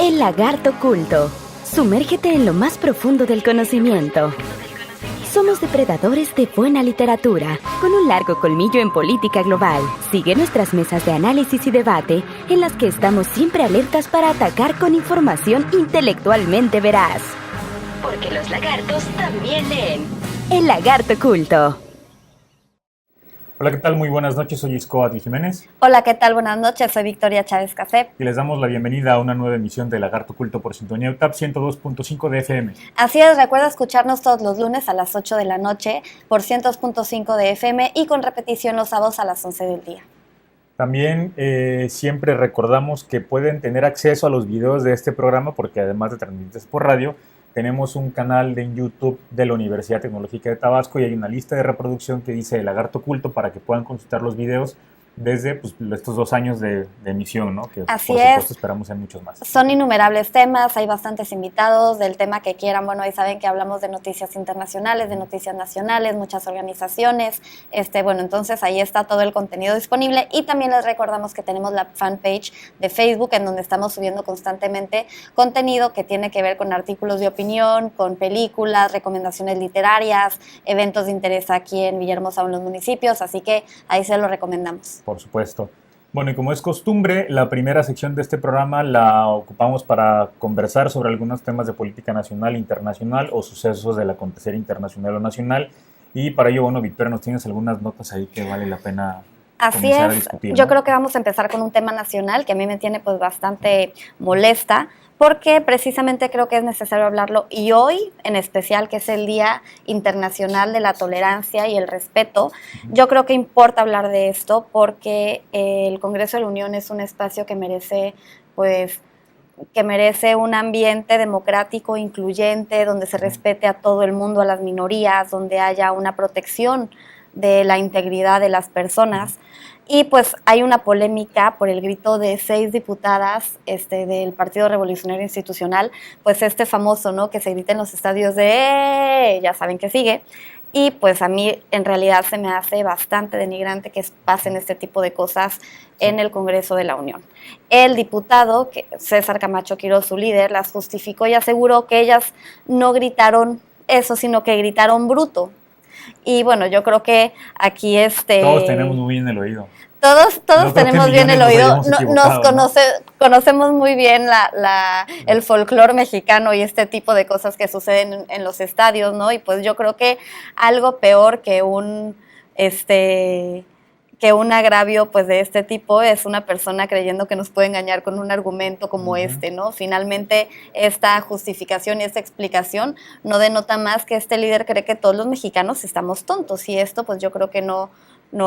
El lagarto culto. Sumérgete en lo más profundo del conocimiento. Somos depredadores de buena literatura, con un largo colmillo en política global. Sigue nuestras mesas de análisis y debate, en las que estamos siempre alertas para atacar con información intelectualmente veraz. Porque los lagartos también leen. El lagarto culto. Hola, ¿qué tal? Muy buenas noches, soy Iscoatl Jiménez. Hola, ¿qué tal? Buenas noches, soy Victoria Chávez Café. Y les damos la bienvenida a una nueva emisión de Lagarto Culto por Sintonía UTAP 102.5 de FM. Así es, recuerda escucharnos todos los lunes a las 8 de la noche por 102.5 de FM y con repetición los sábados a las 11 del día. También siempre recordamos que pueden tener acceso a los videos de este programa porque además de transmitirse por radio, tenemos un canal en YouTube de la Universidad Tecnológica de Tabasco y hay una lista de reproducción que dice Lagarto Culto para que puedan consultar los videos desde estos 2 años de emisión, ¿no? Que Así por supuesto esperamos en muchos más. Son innumerables temas, hay bastantes invitados del tema que quieran. Bueno, ahí saben que hablamos de noticias internacionales, de noticias nacionales, muchas organizaciones. Bueno, entonces ahí está todo el contenido disponible y también les recordamos que tenemos la fanpage de Facebook en donde estamos subiendo constantemente contenido que tiene que ver con artículos de opinión, con películas, recomendaciones literarias, eventos de interés aquí en Villahermosa o en los municipios, así que ahí se lo recomendamos. Por supuesto. Bueno, y como es costumbre, la primera sección de este programa la ocupamos para conversar sobre algunos temas de política nacional, internacional o sucesos del acontecer internacional o nacional. Y para ello, bueno, Victoria, nos tienes algunas notas ahí que vale la pena comenzar a discutir, ¿no? Yo creo que vamos a empezar con un tema nacional que a mí me tiene pues bastante molesta, porque precisamente creo que es necesario hablarlo y hoy en especial, que es el Día Internacional de la Tolerancia y el Respeto, yo creo que importa hablar de esto porque el Congreso de la Unión es un espacio que merece un ambiente democrático, incluyente, donde se respete a todo el mundo, a las minorías, donde haya una protección de la integridad de las personas. Y pues hay una polémica por el grito de 6 diputadas del Partido Revolucionario Institucional, pues famoso, ¿no? Que se grita en los estadios de ya saben que sigue. Y pues a mí en realidad se me hace bastante denigrante que pasen este tipo de cosas en el Congreso de la Unión. El diputado, César Camacho Quirós, su líder, las justificó y aseguró que ellas no gritaron eso, sino que gritaron bruto. Y bueno, yo creo que aquí todos tenemos muy bien el oído. Todos tenemos bien el oído, conocemos muy bien el folclore mexicano y este tipo de cosas que suceden en los estadios, ¿no? Y pues yo creo que algo peor que un agravio pues de este tipo es una persona creyendo que nos puede engañar con un argumento como ¿no? Finalmente esta justificación y esta explicación no denota más que este líder cree que todos los mexicanos estamos tontos y esto pues yo creo que no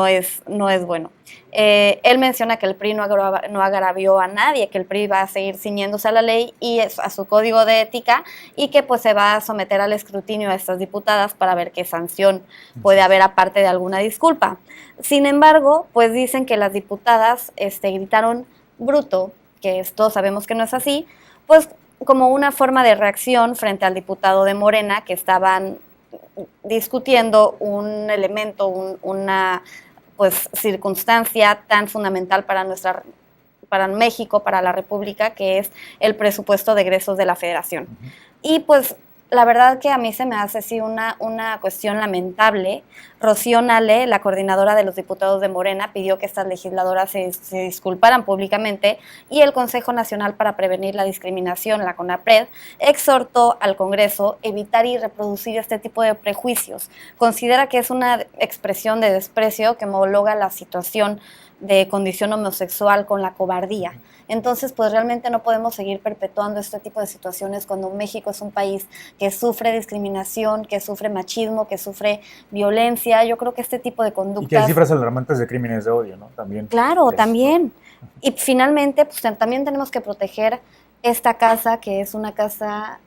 es bueno. Él menciona que el PRI no agravió a nadie, que el PRI va a seguir ciñéndose a la ley y a su código de ética y que pues se va a someter al escrutinio a estas diputadas para ver qué sanción puede haber aparte de alguna disculpa. Sin embargo, pues dicen que las diputadas gritaron bruto, que todos sabemos que no es así, pues como una forma de reacción frente al diputado de Morena que estaban discutiendo un elemento, una pues circunstancia tan fundamental para México, para la República, que es el presupuesto de egresos de la Federación. Y pues la verdad que a mí se me hace así una cuestión lamentable. Rocío Nale, la coordinadora de los diputados de Morena, pidió que estas legisladoras se disculparan públicamente y el Consejo Nacional para Prevenir la Discriminación, la CONAPRED, exhortó al Congreso a evitar y reproducir este tipo de prejuicios. Considera que es una expresión de desprecio que homologa la situación de condición homosexual con la cobardía. Entonces, pues realmente no podemos seguir perpetuando este tipo de situaciones cuando México es un país que sufre discriminación, que sufre machismo, que sufre violencia. Yo creo que este tipo de conductas... Y que hay cifras alarmantes de crímenes de odio, ¿no? También. Claro, también. Y finalmente, pues también tenemos que proteger esta casa, que es una casa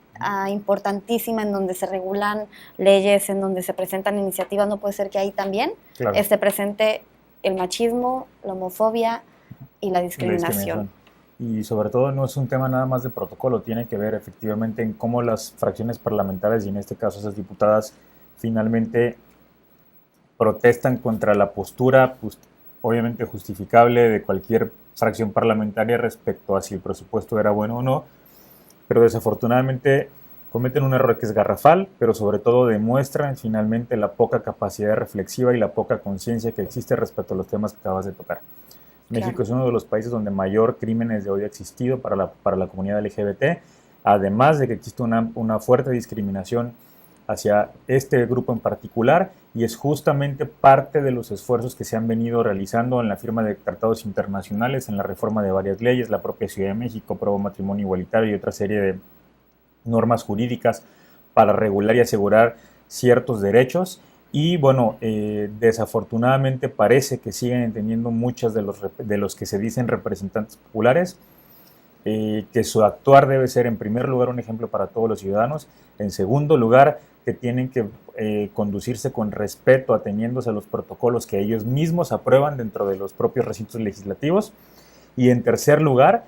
importantísima en donde se regulan leyes, en donde se presentan iniciativas. No puede ser que ahí también esté presente el machismo, la homofobia y la discriminación. Y sobre todo no es un tema nada más de protocolo, tiene que ver efectivamente en cómo las fracciones parlamentarias y en este caso esas diputadas finalmente protestan contra la postura pues, obviamente justificable de cualquier fracción parlamentaria respecto a si el presupuesto era bueno o no pero desafortunadamente cometen un error que es garrafal, pero sobre todo demuestran finalmente la poca capacidad reflexiva y la poca conciencia que existe respecto a los temas que acabas de tocar. México Claro. es uno de los países donde mayor crímenes de odio ha existido para la comunidad LGBT, además de que existe una fuerte discriminación hacia este grupo en particular, y es justamente parte de los esfuerzos que se han venido realizando en la firma de tratados internacionales, en la reforma de varias leyes, la propia Ciudad de México, pro matrimonio igualitario y otra serie de normas jurídicas para regular y asegurar ciertos derechos. Y bueno, desafortunadamente parece que siguen entendiendo muchos de los que se dicen representantes populares, que su actuar debe ser en primer lugar un ejemplo para todos los ciudadanos, en segundo lugar que tienen que conducirse con respeto, ateniéndose a los protocolos que ellos mismos aprueban dentro de los propios recintos legislativos, y en tercer lugar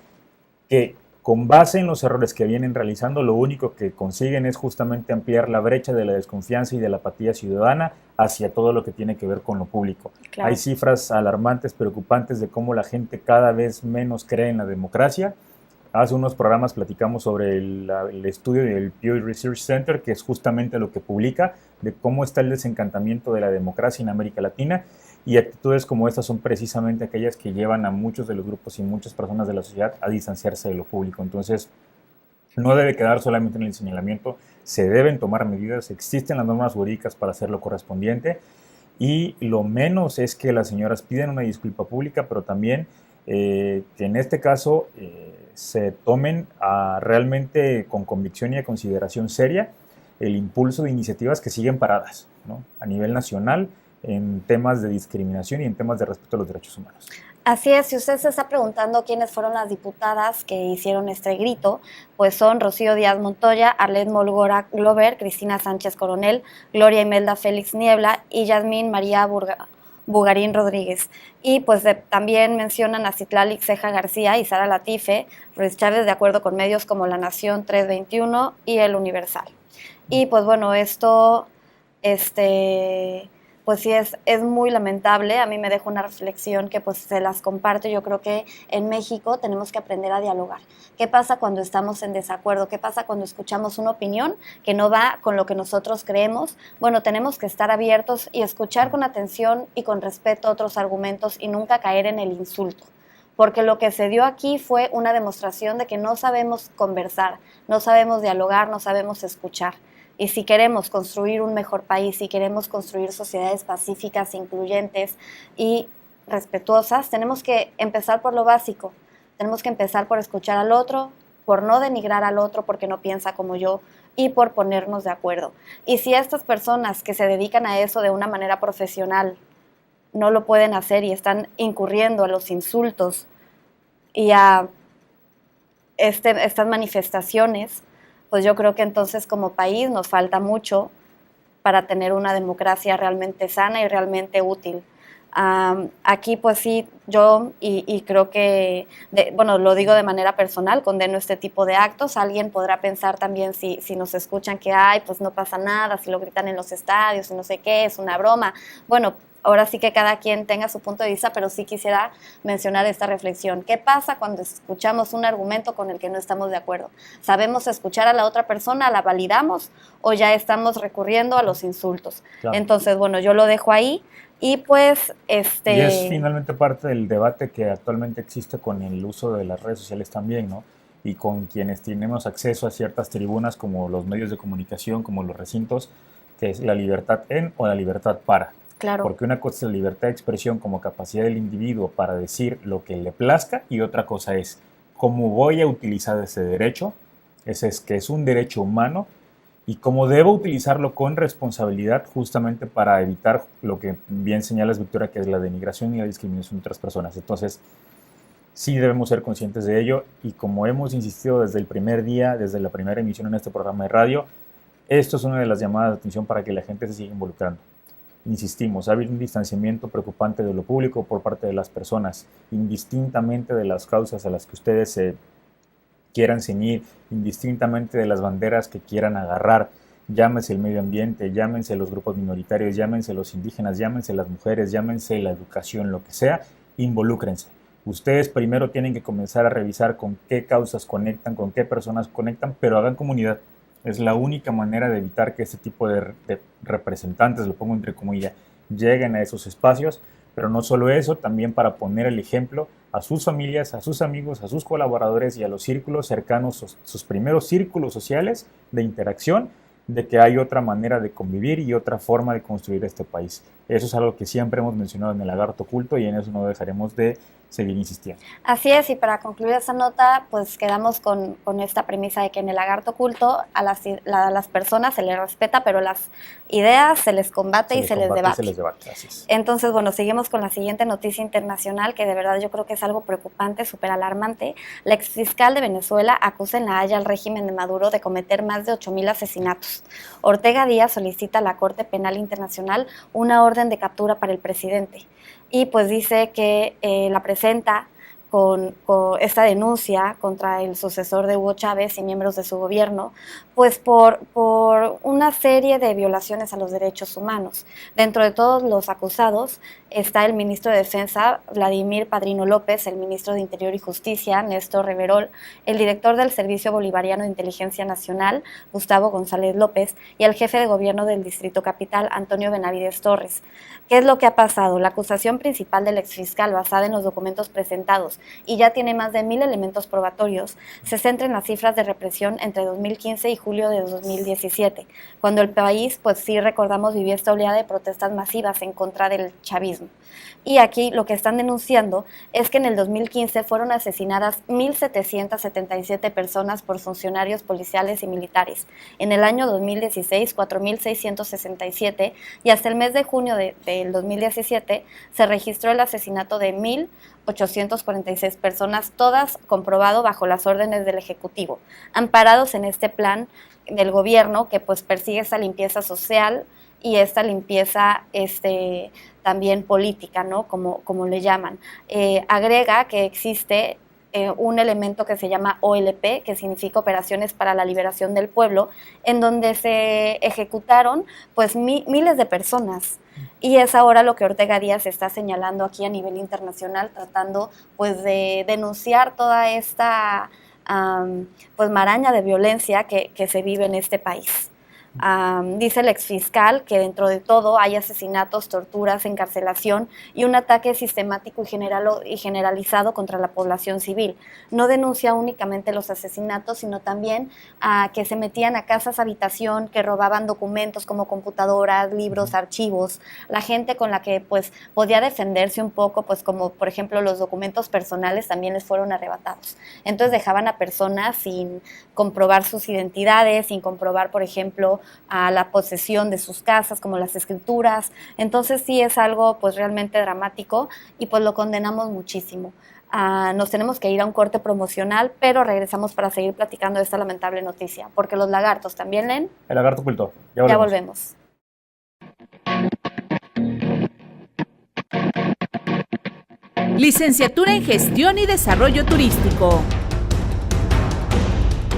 que con base en los errores que vienen realizando, lo único que consiguen es justamente ampliar la brecha de la desconfianza y de la apatía ciudadana hacia todo lo que tiene que ver con lo público. Claro. Hay cifras alarmantes, preocupantes de cómo la gente cada vez menos cree en la democracia. Hace unos programas platicamos sobre el estudio del Pew Research Center, que es justamente lo que publica, de cómo está el desencantamiento de la democracia en América Latina, y actitudes como estas son precisamente aquellas que llevan a muchos de los grupos y muchas personas de la sociedad a distanciarse de lo público. Entonces, no debe quedar solamente en el señalamiento, se deben tomar medidas, existen las normas jurídicas para hacer lo correspondiente, y lo menos es que las señoras pidan una disculpa pública, pero también que en este caso se tomen realmente con convicción y a consideración seria el impulso de iniciativas que siguen paradas, ¿no?, a nivel nacional en temas de discriminación y en temas de respeto a los derechos humanos. Así es, si usted se está preguntando quiénes fueron las diputadas que hicieron este grito, pues son Rocío Díaz Montoya, Arlet Molgora Glover, Cristina Sánchez Coronel, Gloria Imelda Félix Niebla y Yasmín María Bugarín Rodríguez. Y pues también mencionan a Citlali Ceja García y Sara Latife, Ruiz Chávez, de acuerdo con medios como La Nación 321 y El Universal. Y pues bueno, esto pues sí es muy lamentable. A mí me deja una reflexión que pues se las comparto. Yo creo que en México tenemos que aprender a dialogar. ¿Qué pasa cuando estamos en desacuerdo? ¿Qué pasa cuando escuchamos una opinión que no va con lo que nosotros creemos? Bueno, tenemos que estar abiertos y escuchar con atención y con respeto otros argumentos y nunca caer en el insulto. Porque lo que se dio aquí fue una demostración de que no sabemos conversar, no sabemos dialogar, no sabemos escuchar. Y si queremos construir un mejor país, si queremos construir sociedades pacíficas, incluyentes y respetuosas, tenemos que empezar por lo básico. Tenemos que empezar por escuchar al otro, por no denigrar al otro porque no piensa como yo y por ponernos de acuerdo. Y si estas personas que se dedican a eso de una manera profesional no lo pueden hacer y están incurriendo a los insultos y a estas manifestaciones, pues yo creo que entonces como país nos falta mucho para tener una democracia realmente sana y realmente útil. Aquí pues sí, yo y creo que, bueno, lo digo de manera personal, condeno este tipo de actos. Alguien podrá pensar también si nos escuchan que pues no pasa nada, si lo gritan en los estadios y no sé qué, es una broma. Bueno, ahora sí que cada quien tenga su punto de vista, pero sí quisiera mencionar esta reflexión. ¿Qué pasa cuando escuchamos un argumento con el que no estamos de acuerdo? ¿Sabemos escuchar a la otra persona, la validamos o ya estamos recurriendo a los insultos? Claro. Entonces, bueno, yo lo dejo ahí y pues... Y es finalmente parte del debate que actualmente existe con el uso de las redes sociales también, ¿no? Y con quienes tenemos acceso a ciertas tribunas como los medios de comunicación, como los recintos, que es la libertad en o la libertad para. Claro. Porque una cosa es la libertad de expresión como capacidad del individuo para decir lo que le plazca, y otra cosa es cómo voy a utilizar ese derecho, ese es que es un derecho humano, y cómo debo utilizarlo con responsabilidad justamente para evitar lo que bien señalas, Victoria, que es la denigración y la discriminación de otras personas. Entonces, sí debemos ser conscientes de ello, y como hemos insistido desde el primer día, desde la primera emisión en este programa de radio, esto es una de las llamadas de atención para que la gente se siga involucrando. Insistimos, ha habido un distanciamiento preocupante de lo público por parte de las personas, indistintamente de las causas a las que ustedes se quieran ceñir, indistintamente de las banderas que quieran agarrar, llámense el medio ambiente, llámense los grupos minoritarios, llámense los indígenas, llámense las mujeres, llámense la educación, lo que sea, involúcrense. Ustedes primero tienen que comenzar a revisar con qué causas conectan, con qué personas conectan, pero hagan comunidad. Es la única manera de evitar que este tipo de representantes, lo pongo entre comillas, lleguen a esos espacios, pero no solo eso, también para poner el ejemplo a sus familias, a sus amigos, a sus colaboradores y a los círculos cercanos, sus primeros círculos sociales de interacción, de que hay otra manera de convivir y otra forma de construir este país. Eso es algo que siempre hemos mencionado en el Lagarto Oculto y en eso no dejaremos de seguir insistiendo. Así es, y para concluir esta nota, pues quedamos con esta premisa de que en el Lagarto Oculto a las personas se les respeta, pero las ideas se les combate y se les debate. Así es. Entonces, bueno, seguimos con la siguiente noticia internacional, que de verdad yo creo que es algo preocupante, súper alarmante. La exfiscal de Venezuela acusa en La Haya al régimen de Maduro de cometer más de 8,000 asesinatos. Ortega Díaz solicita a la Corte Penal Internacional una orden de captura para el presidente. Y pues dice que la presenta con esta denuncia contra el sucesor de Hugo Chávez y miembros de su gobierno, pues por una serie de violaciones a los derechos humanos. Dentro de todos los acusados está el ministro de Defensa, Vladimir Padrino López, el ministro de Interior y Justicia, Néstor Reverol, el director del Servicio Bolivariano de Inteligencia Nacional, Gustavo González López, y el jefe de gobierno del Distrito Capital, Antonio Benavides Torres. ¿Qué es lo que ha pasado? La acusación principal del exfiscal, basada en los documentos presentados y ya tiene más de 1,000 elementos probatorios, se centra en las cifras de represión entre 2015 y julio de 2017, cuando el país, pues sí recordamos, vivió esta oleada de protestas masivas en contra del chavismo. Y aquí lo que están denunciando es que en el 2015 fueron asesinadas 1,777 personas por funcionarios policiales y militares. En el año 2016, 4,667, y hasta el mes de junio del 2017 se registró el asesinato de 1,846 personas, todas comprobado bajo las órdenes del Ejecutivo, amparados en este plan del gobierno que pues persigue esta limpieza social y esta limpieza también política, ¿no? Como le llaman. Agrega que existe un elemento que se llama OLP, que significa Operaciones para la Liberación del Pueblo, en donde se ejecutaron pues miles de personas. Y es ahora lo que Ortega Díaz está señalando aquí a nivel internacional, tratando pues de denunciar toda esta pues maraña de violencia que se vive en este país. Dice el exfiscal que dentro de todo hay asesinatos, torturas, encarcelación y un ataque sistemático y generalizado contra la población civil. No denuncia únicamente los asesinatos, sino también que se metían a casas habitación, que robaban documentos como computadoras, libros, archivos, la gente con la que pues podía defenderse un poco, pues como por ejemplo los documentos personales también les fueron arrebatados. Entonces dejaban a personas sin comprobar sus identidades, sin comprobar, por ejemplo, a la posesión de sus casas, como las escrituras. Entonces sí es algo pues realmente dramático y pues lo condenamos muchísimo. Nos tenemos que ir a un corte promocional, pero regresamos para seguir platicando de esta lamentable noticia, porque los lagartos también leen. El Lagarto Oculto. Ya volvemos. Licenciatura en Gestión y Desarrollo Turístico.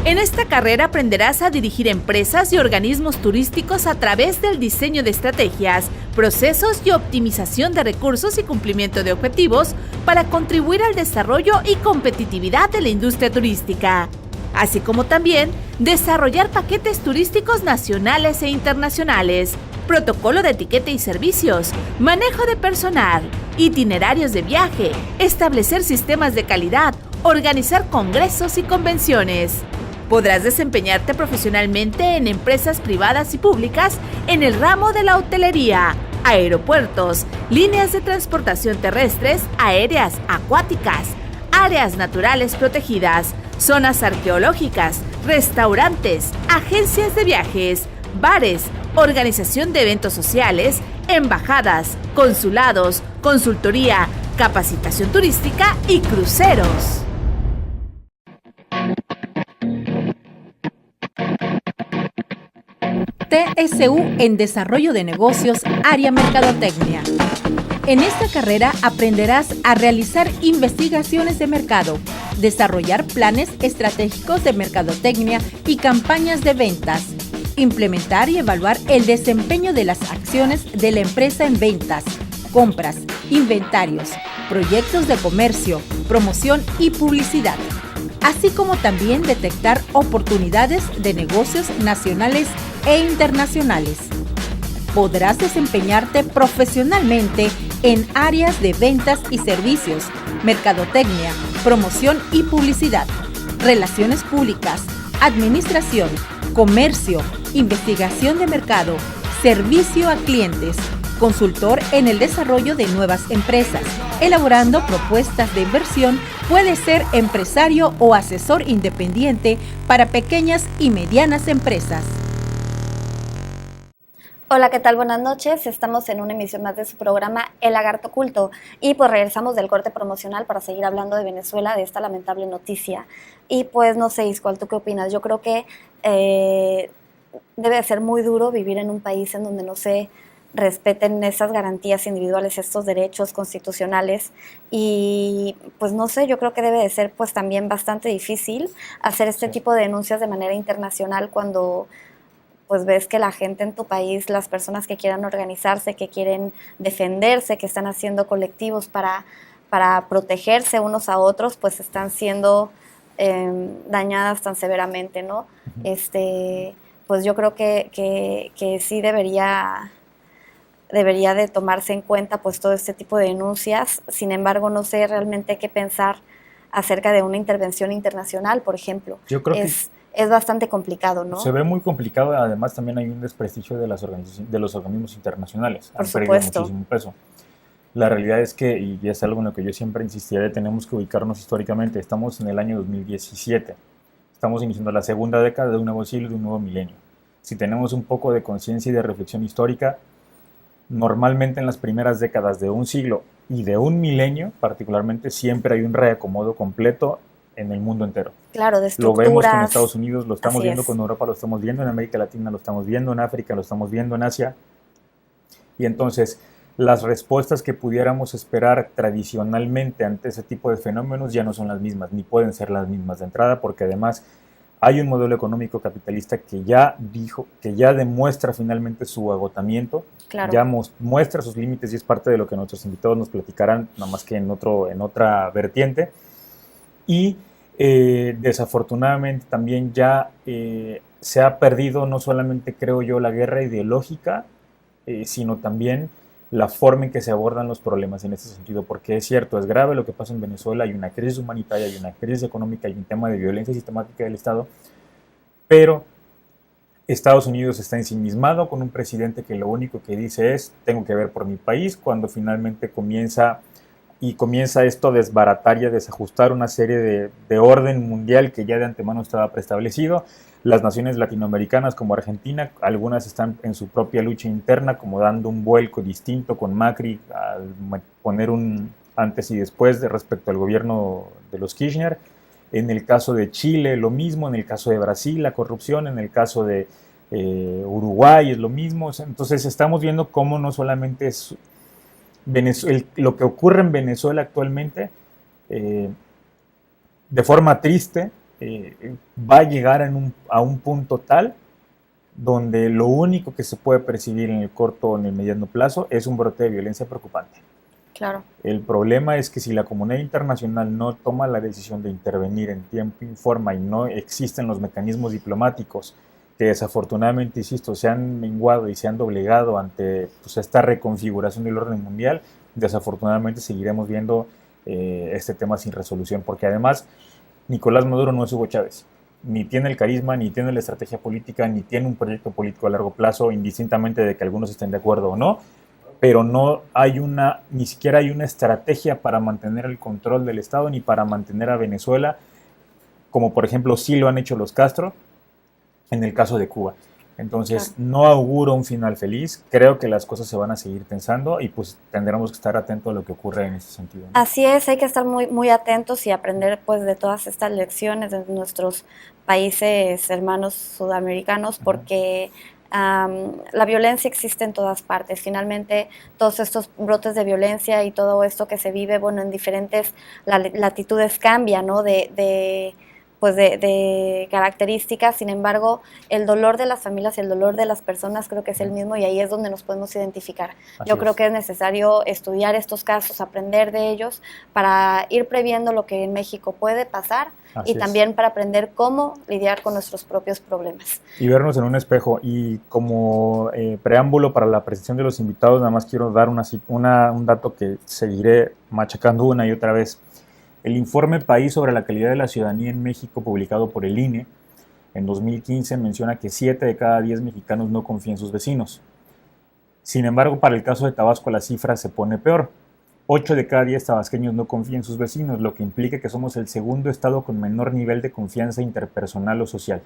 En esta carrera aprenderás a dirigir empresas y organismos turísticos a través del diseño de estrategias, procesos y optimización de recursos y cumplimiento de objetivos para contribuir al desarrollo y competitividad de la industria turística, así como también desarrollar paquetes turísticos nacionales e internacionales, protocolo de etiqueta y servicios, manejo de personal, itinerarios de viaje, establecer sistemas de calidad, organizar congresos y convenciones. Podrás desempeñarte profesionalmente en empresas privadas y públicas en el ramo de la hotelería, aeropuertos, líneas de transportación terrestres, aéreas, acuáticas, áreas naturales protegidas, zonas arqueológicas, restaurantes, agencias de viajes, bares, organización de eventos sociales, embajadas, consulados, consultoría, capacitación turística y cruceros. TSU en Desarrollo de Negocios, área Mercadotecnia. En esta carrera aprenderás a realizar investigaciones de mercado, desarrollar planes estratégicos de mercadotecnia y campañas de ventas, implementar y evaluar el desempeño de las acciones de la empresa en ventas, compras, inventarios, proyectos de comercio, promoción y publicidad, así como también detectar oportunidades de negocios nacionales e internacionales. Podrás desempeñarte profesionalmente en áreas de ventas y servicios, mercadotecnia, promoción y publicidad, relaciones públicas, administración, comercio, investigación de mercado, servicio a clientes, consultor en el desarrollo de nuevas empresas, elaborando propuestas de inversión. Puede ser empresario o asesor independiente para pequeñas y medianas empresas. Hola, ¿qué tal? Buenas noches. Estamos en una emisión más de su programa El Lagarto Oculto y pues regresamos del corte promocional para seguir hablando de Venezuela, de esta lamentable noticia. Y pues no sé, Iscual, ¿tú qué opinas? Yo creo que debe de ser muy duro vivir en un país en donde no se respeten esas garantías individuales, estos derechos constitucionales y pues no sé, yo creo que debe de ser pues también bastante difícil hacer este tipo de denuncias de manera internacional cuando pues ves que la gente en tu país, las personas que quieran organizarse, que quieren defenderse, que están haciendo colectivos para protegerse unos a otros, pues están siendo dañadas tan severamente, ¿no? Pues yo creo que sí debería de tomarse en cuenta pues todo este tipo de denuncias. Sin embargo, no sé realmente qué pensar acerca de una intervención internacional, por ejemplo. Yo creo que es bastante complicado, ¿no? se ve muy complicado, además también hay un desprestigio de las de los organismos internacionales. Por Han perdido supuesto. muchísimo peso. La realidad es que, y es algo en lo que yo siempre insistía, tenemos que ubicarnos históricamente. Estamos en el año 2017. Estamos iniciando la segunda década de un nuevo siglo, de un nuevo milenio. Si tenemos un poco de conciencia y de reflexión histórica, normalmente en las primeras décadas de un siglo y de un milenio, particularmente, siempre hay un reacomodo completo en el mundo entero. Claro, de Lo estructuras. vemos con Estados Unidos, lo estamos Así viendo es. con Europa, lo estamos viendo en América Latina, lo estamos viendo en África, lo estamos viendo en Asia. Y entonces, las respuestas que pudiéramos esperar tradicionalmente ante ese tipo de fenómenos ya no son las mismas, ni pueden ser las mismas de entrada, porque además hay un modelo económico capitalista que ya demuestra finalmente su agotamiento, Claro. ya muestra sus límites y es parte de lo que nuestros invitados nos platicarán, nada más que en otra vertiente. Y desafortunadamente también ya se ha perdido no solamente, creo yo, la guerra ideológica, sino también la forma en que se abordan los problemas en ese sentido, porque es cierto, es grave lo que pasa en Venezuela, hay una crisis humanitaria, hay una crisis económica, hay un tema de violencia sistemática del Estado, pero Estados Unidos está ensimismado con un presidente que lo único que dice es, tengo que ver por mi país, cuando finalmente comienza esto a desbaratar y a desajustar una serie de orden mundial que ya de antemano estaba preestablecido. Las naciones latinoamericanas como Argentina, algunas están en su propia lucha interna, como dando un vuelco distinto con Macri, al poner un antes y después respecto al gobierno de los Kirchner. En el caso de Chile, lo mismo. En el caso de Brasil, la corrupción. En el caso de Uruguay, es lo mismo. Entonces, estamos viendo cómo no solamente es lo que ocurre en Venezuela actualmente, de forma triste, va a llegar a un punto tal donde lo único que se puede percibir en el corto o en el mediano plazo es un brote de violencia preocupante. Claro. El problema es que si la comunidad internacional no toma la decisión de intervenir en tiempo y forma y no existen los mecanismos diplomáticos que desafortunadamente, insisto, se han menguado y se han doblegado ante pues, esta reconfiguración del orden mundial, desafortunadamente seguiremos viendo este tema sin resolución, porque además Nicolás Maduro no es Hugo Chávez, ni tiene el carisma, ni tiene la estrategia política, ni tiene un proyecto político a largo plazo, indistintamente de que algunos estén de acuerdo o no, pero no hay ni siquiera hay una estrategia para mantener el control del Estado ni para mantener a Venezuela, como por ejemplo sí lo han hecho los Castro en el caso de Cuba. Entonces, claro, no auguro un final feliz. Creo que las cosas se van a seguir tensando y pues tendremos que estar atentos a lo que ocurre en ese sentido, ¿no? Así es, hay que estar muy, muy atentos y aprender pues de todas estas lecciones de nuestros países hermanos sudamericanos, porque la violencia existe en todas partes. Finalmente, todos estos brotes de violencia y todo esto que se vive, bueno, en diferentes latitudes cambia, ¿no? pues de características. Sin embargo, el dolor de las familias y el dolor de las personas creo que es el mismo, y ahí es donde nos podemos identificar. Yo creo que es necesario estudiar estos casos, aprender de ellos para ir previendo lo que en México puede pasar, y también para aprender cómo lidiar con nuestros propios problemas. Y vernos en un espejo. Y como preámbulo para la presentación de los invitados, nada más quiero dar un dato que seguiré machacando una y otra vez. El informe País sobre la calidad de la ciudadanía en México, publicado por el INE en 2015, menciona que 7 de cada 10 mexicanos no confían en sus vecinos. Sin embargo, para el caso de Tabasco la cifra se pone peor. 8 de cada 10 tabasqueños no confían en sus vecinos, lo que implica que somos el segundo estado con menor nivel de confianza interpersonal o social.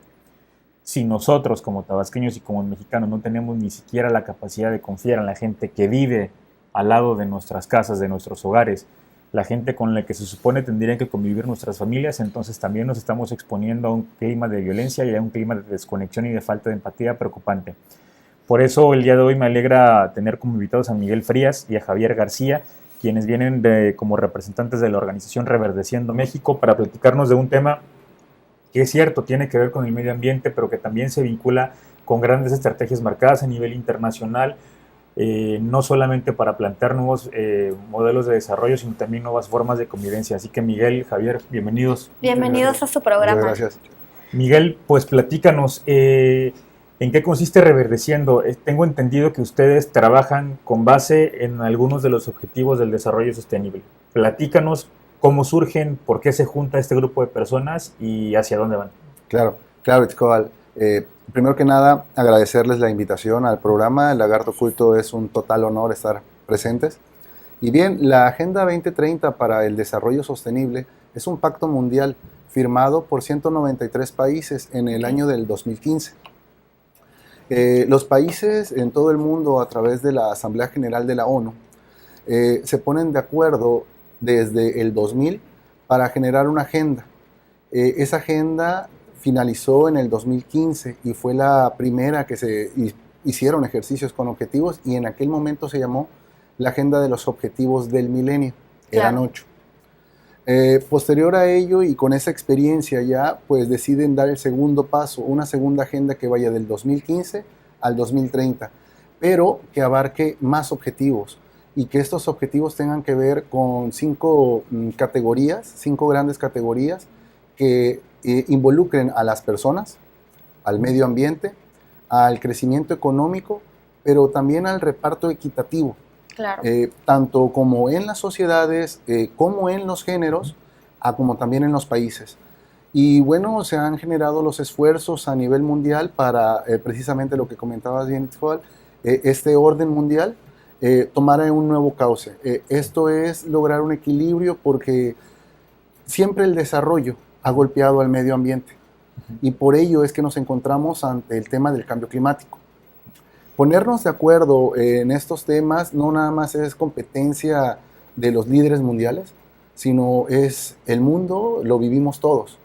Si nosotros como tabasqueños y como mexicanos no tenemos ni siquiera la capacidad de confiar en la gente que vive al lado de nuestras casas, de nuestros hogares, la gente con la que se supone tendrían que convivir nuestras familias, entonces también nos estamos exponiendo a un clima de violencia y a un clima de desconexión y de falta de empatía preocupante. Por eso el día de hoy me alegra tener como invitados a Miguel Frías y a Javier García, quienes vienen como representantes de la organización Reverdeciendo México, para platicarnos de un tema que es cierto, tiene que ver con el medio ambiente, pero que también se vincula con grandes estrategias marcadas a nivel internacional, no solamente para plantear nuevos modelos de desarrollo, sino también nuevas formas de convivencia. Así que Miguel, Javier, bienvenidos. Bienvenidos a su programa. Muchas gracias. Miguel, pues platícanos, ¿en qué consiste Reverdeciendo? Tengo entendido que ustedes trabajan con base en algunos de los objetivos del desarrollo sostenible. Platícanos cómo surgen, por qué se junta este grupo de personas y hacia dónde van. Claro, Itzcoal. Primero que nada, agradecerles la invitación al programa. El Lagarto Culto es un total honor estar presentes. Y bien, la Agenda 2030 para el Desarrollo Sostenible es un pacto mundial firmado por 193 países en el año del 2015. Los países en todo el mundo, a través de la Asamblea General de la ONU, se ponen de acuerdo desde el 2000 para generar una agenda. Esa agenda finalizó en el 2015 y fue la primera que se hicieron ejercicios con objetivos, y en aquel momento se llamó la Agenda de los Objetivos del Milenio. Eran 8. Posterior a ello, y con esa experiencia ya, pues deciden dar el segundo paso, una segunda agenda que vaya del 2015 al 2030, pero que abarque más objetivos, y que estos objetivos tengan que ver con 5 categorías, 5 grandes categorías que involucren a las personas, al medio ambiente, al crecimiento económico, pero también al reparto equitativo. Claro. Tanto como en las sociedades, como en los géneros, como también en los países. Y bueno, se han generado los esfuerzos a nivel mundial para precisamente lo que comentabas bien, Itzcoal, este orden mundial tomara un nuevo cauce. Esto es lograr un equilibrio, porque siempre el desarrollo ha golpeado al medio ambiente, y por ello es que nos encontramos ante el tema del cambio climático. Ponernos de acuerdo en estos temas no nada más es competencia de los líderes mundiales, sino es el mundo, lo vivimos todos,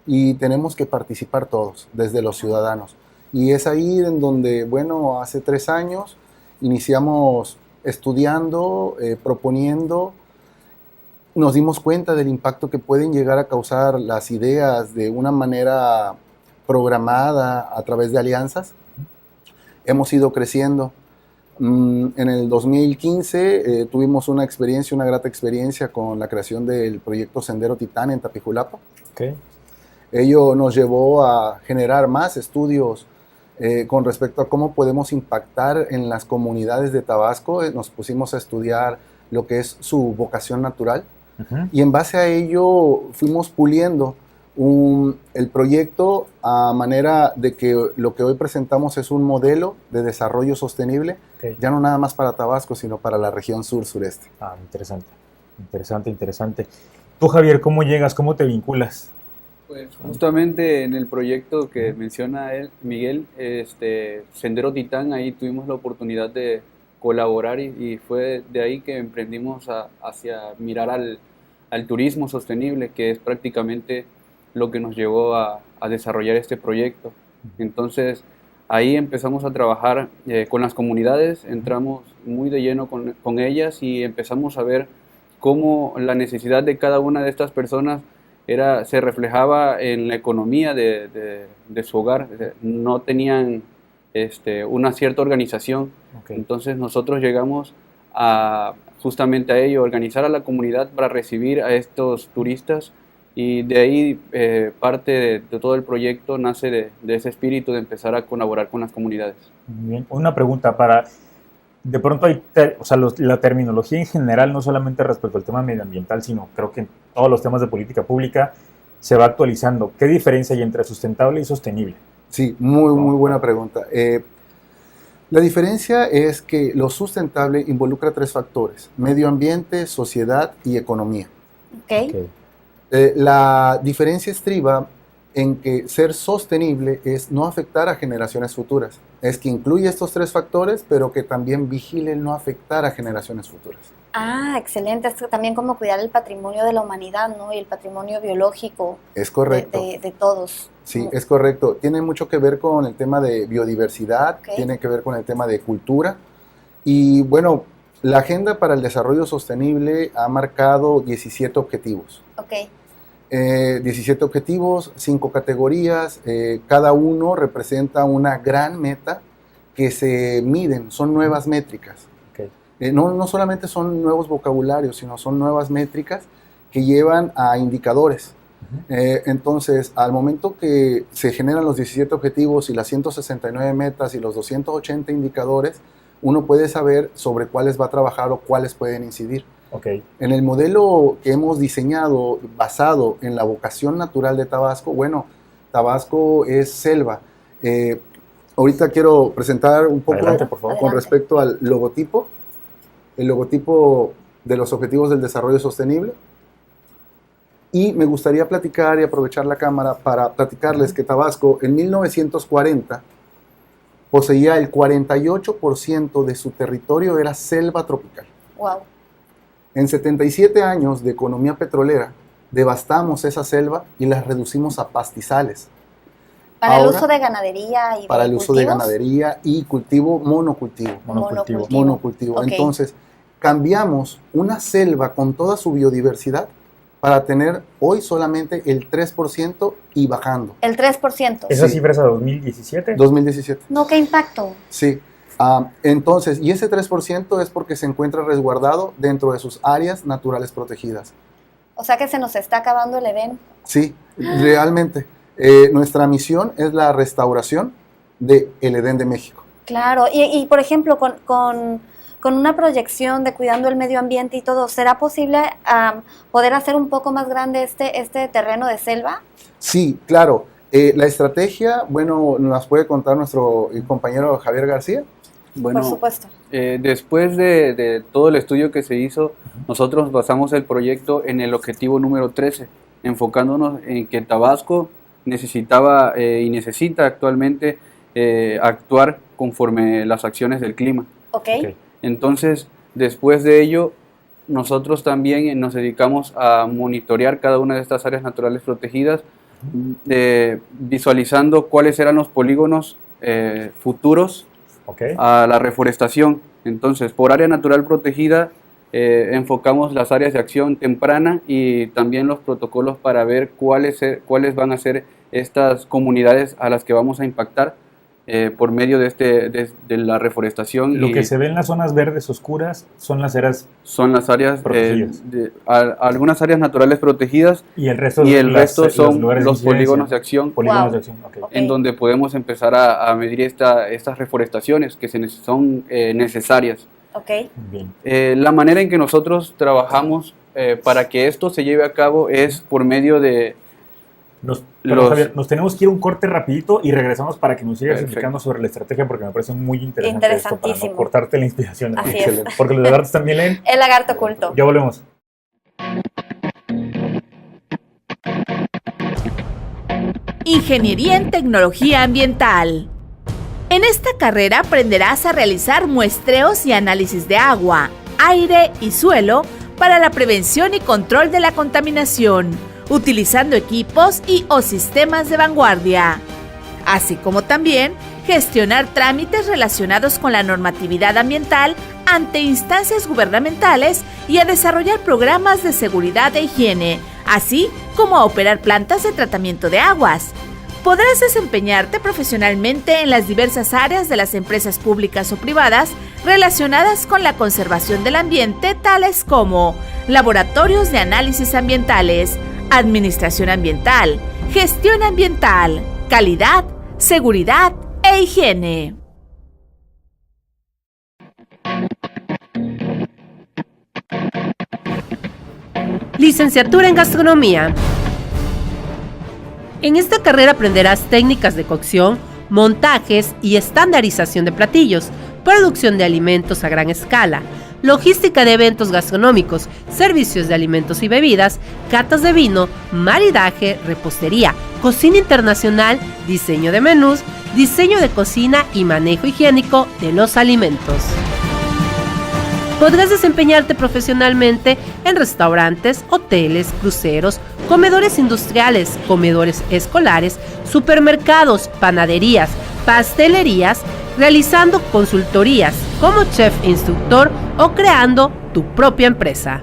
y tenemos que participar todos, desde los ciudadanos. Y es ahí en donde, bueno, hace 3 años iniciamos estudiando, proponiendo. Nos dimos cuenta del impacto que pueden llegar a causar las ideas de una manera programada a través de alianzas. Hemos ido creciendo. En el 2015 tuvimos una grata experiencia con la creación del proyecto Sendero Titán en Tapijulapa. Okay. Ello nos llevó a generar más estudios con respecto a cómo podemos impactar en las comunidades de Tabasco. Nos pusimos a estudiar lo que es su vocación natural. Y en base a ello fuimos puliendo el proyecto a manera de que lo que hoy presentamos es un modelo de desarrollo sostenible, ya no nada más para Tabasco, sino para la región sur-sureste. Interesante. Tú, Javier, ¿cómo llegas? ¿Cómo te vinculas? Pues justamente en el proyecto que menciona Miguel, Sendero Titán, ahí tuvimos la oportunidad de colaborar, y fue de ahí que emprendimos hacia mirar al turismo sostenible, que es prácticamente lo que nos llevó a desarrollar este proyecto. Entonces ahí empezamos a trabajar con las comunidades, entramos muy de lleno con ellas, y empezamos a ver cómo la necesidad de cada una de estas personas se reflejaba en la economía de su hogar. No tenían una cierta organización. Okay. Entonces nosotros llegamos justamente a ello, organizar a la comunidad para recibir a estos turistas, y de ahí parte de todo el proyecto nace de ese espíritu de empezar a colaborar con las comunidades. Bien. Una pregunta de pronto la terminología en general, no solamente respecto al tema medioambiental, sino creo que en todos los temas de política pública se va actualizando. ¿Qué diferencia hay entre sustentable y sostenible? Sí, muy buena pregunta. La diferencia es que lo sustentable involucra 3 factores: medio ambiente, sociedad y economía. Okay. La diferencia estriba en que ser sostenible es no afectar a generaciones futuras. Es que incluye estos 3 factores, pero que también vigile el no afectar a generaciones futuras. Ah, excelente. Es también como cuidar el patrimonio de la humanidad, ¿no? Y el patrimonio biológico. Es correcto. De todos. Sí, es correcto. Tiene mucho que ver con el tema de biodiversidad, Okay. Tiene que ver con el tema de cultura. Y bueno, la Agenda para el Desarrollo Sostenible ha marcado 17 objetivos. Ok. 17 objetivos, 5 categorías, cada uno representa una gran meta que se miden, son nuevas métricas. Okay. No solamente son nuevos vocabularios, sino son nuevas métricas que llevan a indicadores. Entonces, al momento que se generan los 17 objetivos y las 169 metas y los 280 indicadores, uno puede saber sobre cuáles va a trabajar o cuáles pueden incidir. Okay. En el modelo que hemos diseñado basado en la vocación natural de Tabasco, bueno, Tabasco es selva. Ahorita quiero presentar un poco. Adelante, por favor. Con respecto al logotipo, el logotipo de los Objetivos del Desarrollo Sostenible. Y me gustaría platicar y aprovechar la cámara para platicarles que Tabasco en 1940 poseía el 48% de su territorio era selva tropical. Wow. En 77 años de economía petrolera, devastamos esa selva y la reducimos a pastizales. Para Ahora, el uso de ganadería y para de el uso de cultivos? ganadería y monocultivo. Monocultivo. Ok. Entonces, cambiamos una selva con toda su biodiversidad para tener hoy solamente el 3% y bajando. El 3%. ¿Esa Sí. cifra es a 2017? 2017. No, qué impacto. Sí. Entonces, y ese 3% es porque se encuentra resguardado dentro de sus áreas naturales protegidas. O sea que se nos está acabando el Edén. Sí, realmente. Nuestra misión es la restauración del Edén de México. Claro. Y por ejemplo, con una proyección de cuidando el medio ambiente y todo, ¿será posible poder hacer un poco más grande este terreno de selva? Sí, claro. La estrategia, bueno, nos puede contar nuestro compañero Javier García. Bueno, Por supuesto. Después de todo el estudio que se hizo, nosotros basamos el proyecto en el objetivo número 13, enfocándonos en que Tabasco necesitaba y necesita actualmente actuar conforme las acciones del clima. Ok. Entonces, después de ello, nosotros también nos dedicamos a monitorear cada una de estas áreas naturales protegidas, visualizando cuáles eran los polígonos futuros a la reforestación. Entonces, por área natural protegida, enfocamos las áreas de acción temprana y también los protocolos para ver cuáles van a ser estas comunidades a las que vamos a impactar por medio de la reforestación. Lo que se ve en las zonas verdes oscuras son las áreas protegidas. Algunas áreas naturales protegidas y el resto son los polígonos de acción. Polígonos de acción, okay. En donde podemos empezar a medir estas reforestaciones que son necesarias. Okay. Bien. La manera en que nosotros trabajamos para que esto se lleve a cabo es por medio de Javier, nos tenemos que ir un corte rapidito y regresamos para que nos sigas Perfecto. explicando sobre la estrategia, porque me parece muy interesante esto, para no cortarte la inspiración. Así es. Porque los lagartos también leen. El lagarto oculto. Ya volvemos. Ingeniería en Tecnología Ambiental. En esta carrera aprenderás a realizar muestreos y análisis de agua, aire y suelo para la prevención y control de la contaminación, utilizando equipos o sistemas de vanguardia, así como también gestionar trámites relacionados con la normatividad ambiental ante instancias gubernamentales y a desarrollar programas de seguridad e higiene, así como a operar plantas de tratamiento de aguas. Podrás desempeñarte profesionalmente en las diversas áreas de las empresas públicas o privadas relacionadas con la conservación del ambiente, tales como laboratorios de análisis ambientales, administración ambiental, gestión ambiental, calidad, seguridad e higiene. Licenciatura en Gastronomía. En esta carrera aprenderás técnicas de cocción, montajes y estandarización de platillos, producción de alimentos a gran escala, logística de eventos gastronómicos, servicios de alimentos y bebidas, catas de vino, maridaje, repostería, cocina internacional, diseño de menús, diseño de cocina y manejo higiénico de los alimentos. Podrás desempeñarte profesionalmente en restaurantes, hoteles, cruceros, comedores industriales, comedores escolares, supermercados, panaderías, pastelerías, realizando consultorías como chef instructor o creando tu propia empresa.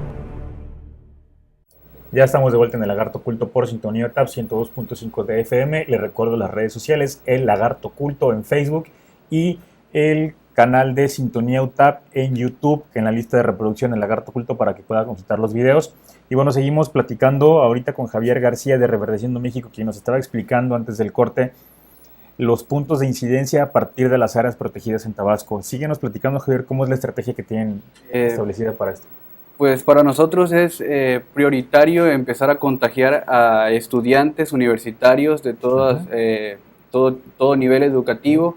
Ya estamos de vuelta en el Lagarto Oculto por Sintonía UTAP 102.5 de FM. Les recuerdo las redes sociales, el Lagarto Oculto en Facebook y el canal de Sintonía UTAP en YouTube, en la lista de reproducción el Lagarto Oculto para que pueda consultar los videos. Y bueno, seguimos platicando ahorita con Javier García de Reverdeciendo México, quien nos estaba explicando antes del corte los puntos de incidencia a partir de las áreas protegidas en Tabasco. Síguenos platicando, Javier, cómo es la estrategia que tienen establecida para esto. Pues para nosotros es prioritario empezar a contagiar a estudiantes universitarios de todo nivel educativo,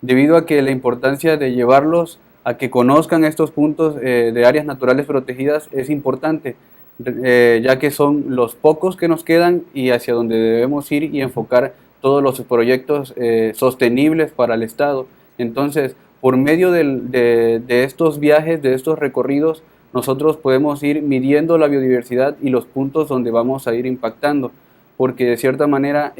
debido a que la importancia de llevarlos a que conozcan estos puntos de áreas naturales protegidas es importante, ya que son los pocos que nos quedan y hacia donde debemos ir y enfocar todos los proyectos sostenibles para el Estado. Entonces, por medio de estos viajes, de estos recorridos, nosotros podemos ir midiendo la biodiversidad y los puntos donde vamos a ir impactando, porque de cierta manera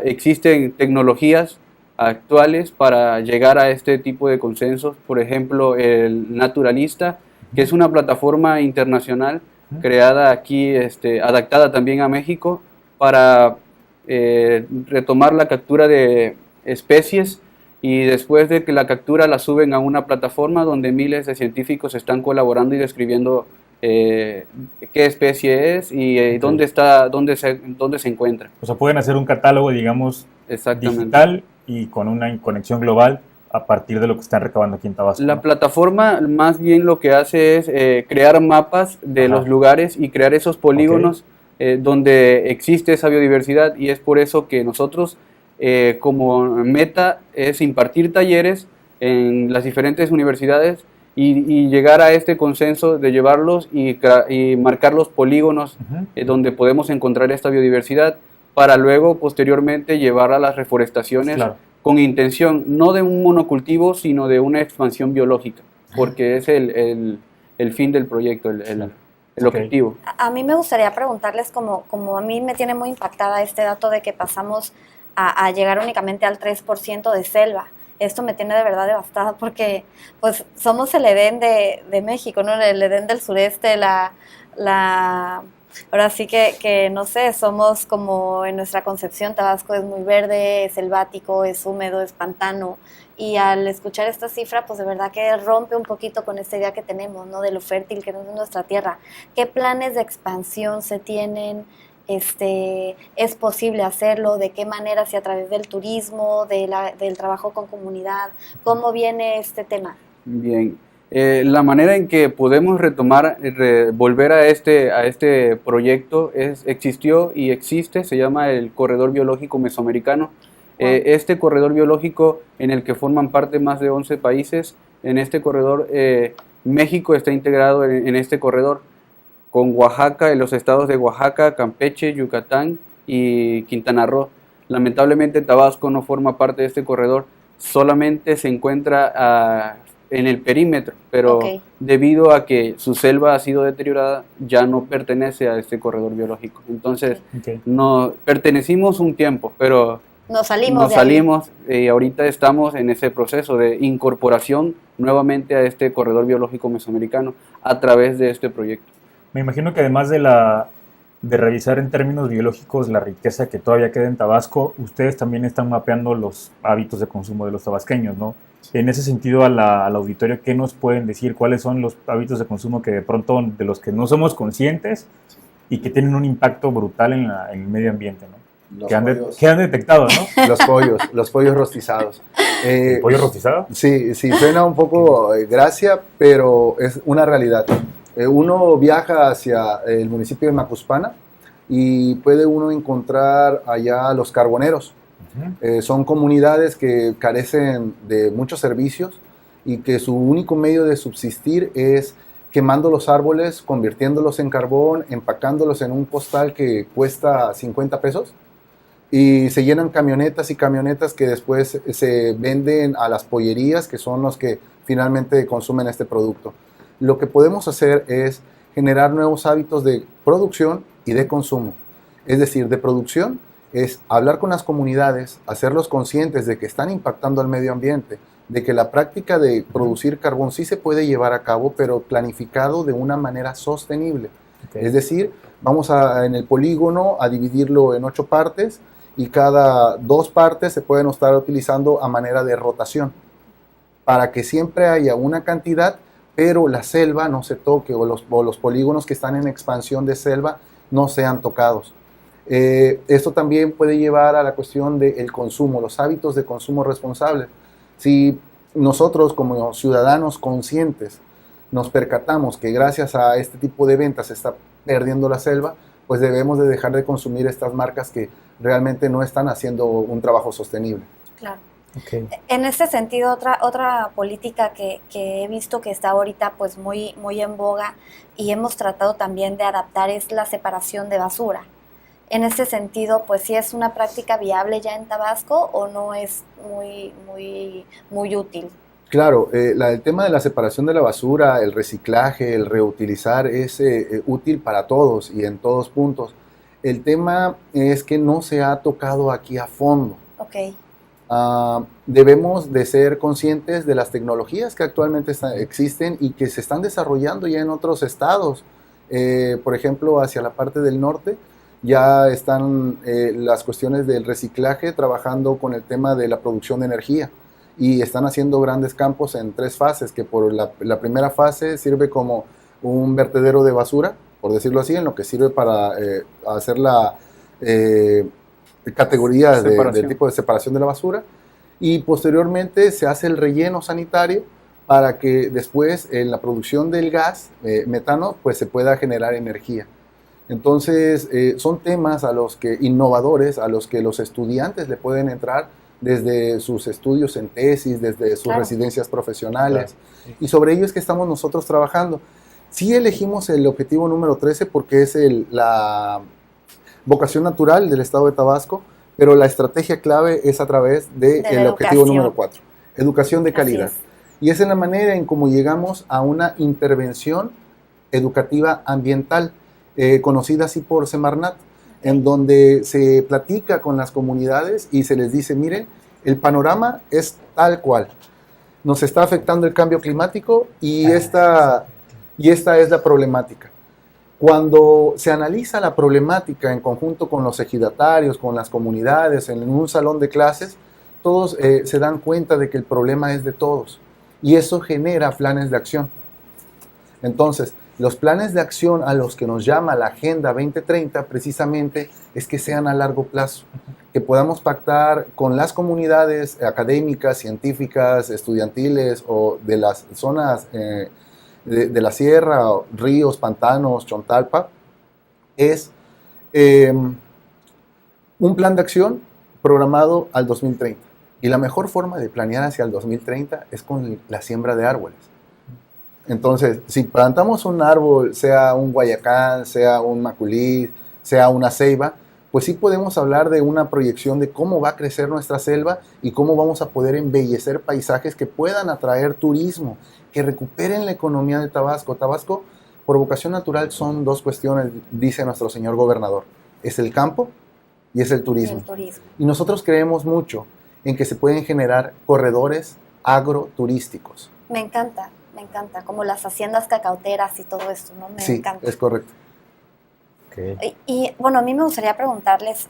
existen tecnologías actuales para llegar a este tipo de consensos. Por ejemplo, el Naturalista, que es una plataforma internacional creada aquí, adaptada también a México para retomar la captura de especies, y después de que la captura la suben a una plataforma donde miles de científicos están colaborando y describiendo qué especie es y dónde se encuentra. O sea, pueden hacer un catálogo, digamos, digital y con una conexión global a partir de lo que están recabando aquí en Tabasco. La plataforma más bien lo que hace es crear mapas de los lugares y crear esos polígonos donde existe esa biodiversidad, y es por eso que nosotros como meta es impartir talleres en las diferentes universidades y llegar a este consenso de llevarlos y marcar los polígonos donde podemos encontrar esta biodiversidad, para luego posteriormente llevar a las reforestaciones con intención no de un monocultivo, sino de una expansión biológica, porque es el fin del proyecto, el objetivo. A mí me gustaría preguntarles, como a mí me tiene muy impactada este dato de que pasamos a llegar únicamente al 3% de selva. Esto me tiene de verdad devastada, porque pues somos el Edén de México, ¿no? El Edén del sureste, ahora sí que no sé, somos como en nuestra concepción, Tabasco es muy verde, es selvático, es húmedo, es pantano, y al escuchar esta cifra, pues de verdad que rompe un poquito con esta idea que tenemos, ¿no? De lo fértil que es nuestra tierra. ¿Qué planes de expansión se tienen? ¿Es posible hacerlo? ¿De qué manera? Si a través del turismo, del trabajo con comunidad, ¿cómo viene este tema? Bien, la manera en que podemos retomar, volver a este proyecto existió y existe, se llama el Corredor Biológico Mesoamericano. Este corredor biológico, en el que forman parte más de 11 países, en este corredor, México está integrado en este corredor, con Oaxaca, en los estados de Oaxaca, Campeche, Yucatán y Quintana Roo. Lamentablemente Tabasco no forma parte de este corredor, solamente se encuentra en el perímetro, pero debido a que su selva ha sido deteriorada, ya no pertenece a este corredor biológico. Entonces, no pertenecimos un tiempo, pero nos salimos y ahorita estamos en ese proceso de incorporación nuevamente a este corredor biológico mesoamericano a través de este proyecto. Me imagino que además de de revisar en términos biológicos la riqueza que todavía queda en Tabasco, ustedes también están mapeando los hábitos de consumo de los tabasqueños, ¿no? En ese sentido, al auditorio, ¿qué nos pueden decir? ¿Cuáles son los hábitos de consumo que de pronto, de los que no somos conscientes y que tienen un impacto brutal en el medio ambiente, ¿no? Que han detectado, ¿no? Los pollos rostizados. ¿El pollo rostizado? Sí, suena un poco gracia, pero es una realidad. Uno viaja hacia el municipio de Macuspana y puede uno encontrar allá los carboneros. Son comunidades que carecen de muchos servicios y que su único medio de subsistir es quemando los árboles, convirtiéndolos en carbón, empacándolos en un costal que cuesta 50 pesos y se llenan camionetas y camionetas que después se venden a las pollerías, que son los que finalmente consumen este producto. Lo que podemos hacer es generar nuevos hábitos de producción y de consumo. Es decir, de producción es hablar con las comunidades, hacerlos conscientes de que están impactando al medio ambiente, de que la práctica de producir carbón sí se puede llevar a cabo, pero planificado de una manera sostenible. Es decir, vamos en el polígono a dividirlo en 8 partes y cada 2 partes se pueden estar utilizando a manera de rotación para que siempre haya una cantidad, pero la selva no se toque o los polígonos que están en expansión de selva no sean tocados. Esto también puede llevar a la cuestión del consumo, los hábitos de consumo responsables. Si nosotros como ciudadanos conscientes nos percatamos que gracias a este tipo de ventas se está perdiendo la selva, pues debemos de dejar de consumir estas marcas que realmente no están haciendo un trabajo sostenible. Claro. Okay. En este sentido, otra política que he visto que está ahorita pues muy en boga y hemos tratado también de adaptar es la separación de basura. En este sentido, pues sí es una práctica viable ya en Tabasco o no es muy útil. Claro, el tema de la separación de la basura, el reciclaje, el reutilizar es útil para todos y en todos puntos. El tema es que no se ha tocado aquí a fondo. Okay. Debemos de ser conscientes de las tecnologías que actualmente existen y que se están desarrollando ya en otros estados. Por ejemplo, hacia la parte del norte ya están las cuestiones del reciclaje trabajando con el tema de la producción de energía y están haciendo grandes campos en 3 fases, que por la primera fase sirve como un vertedero de basura, por decirlo así, en lo que sirve para hacer la categoría del tipo de separación de la basura, y posteriormente se hace el relleno sanitario para que después en la producción del gas metano pues se pueda generar energía. Entonces son temas innovadores a los que los estudiantes le pueden entrar desde sus estudios en tesis, desde sus residencias profesionales, y sobre ello es que estamos nosotros trabajando. Sí elegimos el objetivo número 13 porque es la vocación natural del estado de Tabasco, pero la estrategia clave es a través del objetivo número 4, educación de calidad. Y esa es la manera en cómo llegamos a una intervención educativa ambiental, conocida así por Semarnat, en donde se platica con las comunidades y se les dice, miren, el panorama es tal cual. Nos está afectando el cambio climático y esta es la problemática. Cuando se analiza la problemática en conjunto con los ejidatarios, con las comunidades, en un salón de clases, todos se dan cuenta de que el problema es de todos y eso genera planes de acción. Entonces, los planes de acción a los que nos llama la Agenda 2030 precisamente es que sean a largo plazo, que podamos pactar con las comunidades académicas, científicas, estudiantiles o de las zonas de la sierra, ríos, pantanos, Chontalpa, es un plan de acción programado al 2030. Y la mejor forma de planear hacia el 2030 es con la siembra de árboles. Entonces, si plantamos un árbol, sea un guayacán, sea un maculí, sea una ceiba, pues sí podemos hablar de una proyección de cómo va a crecer nuestra selva y cómo vamos a poder embellecer paisajes que puedan atraer turismo, que recuperen la economía de Tabasco. Tabasco, por vocación natural, son 2 cuestiones, dice nuestro señor gobernador. Es el campo y es el turismo. Y nosotros creemos mucho en que se pueden generar corredores agroturísticos. Me encanta, como las haciendas cacauteras y todo esto, ¿no? Me encanta. Sí, es correcto. Okay. Y bueno, a mí me gustaría preguntarles,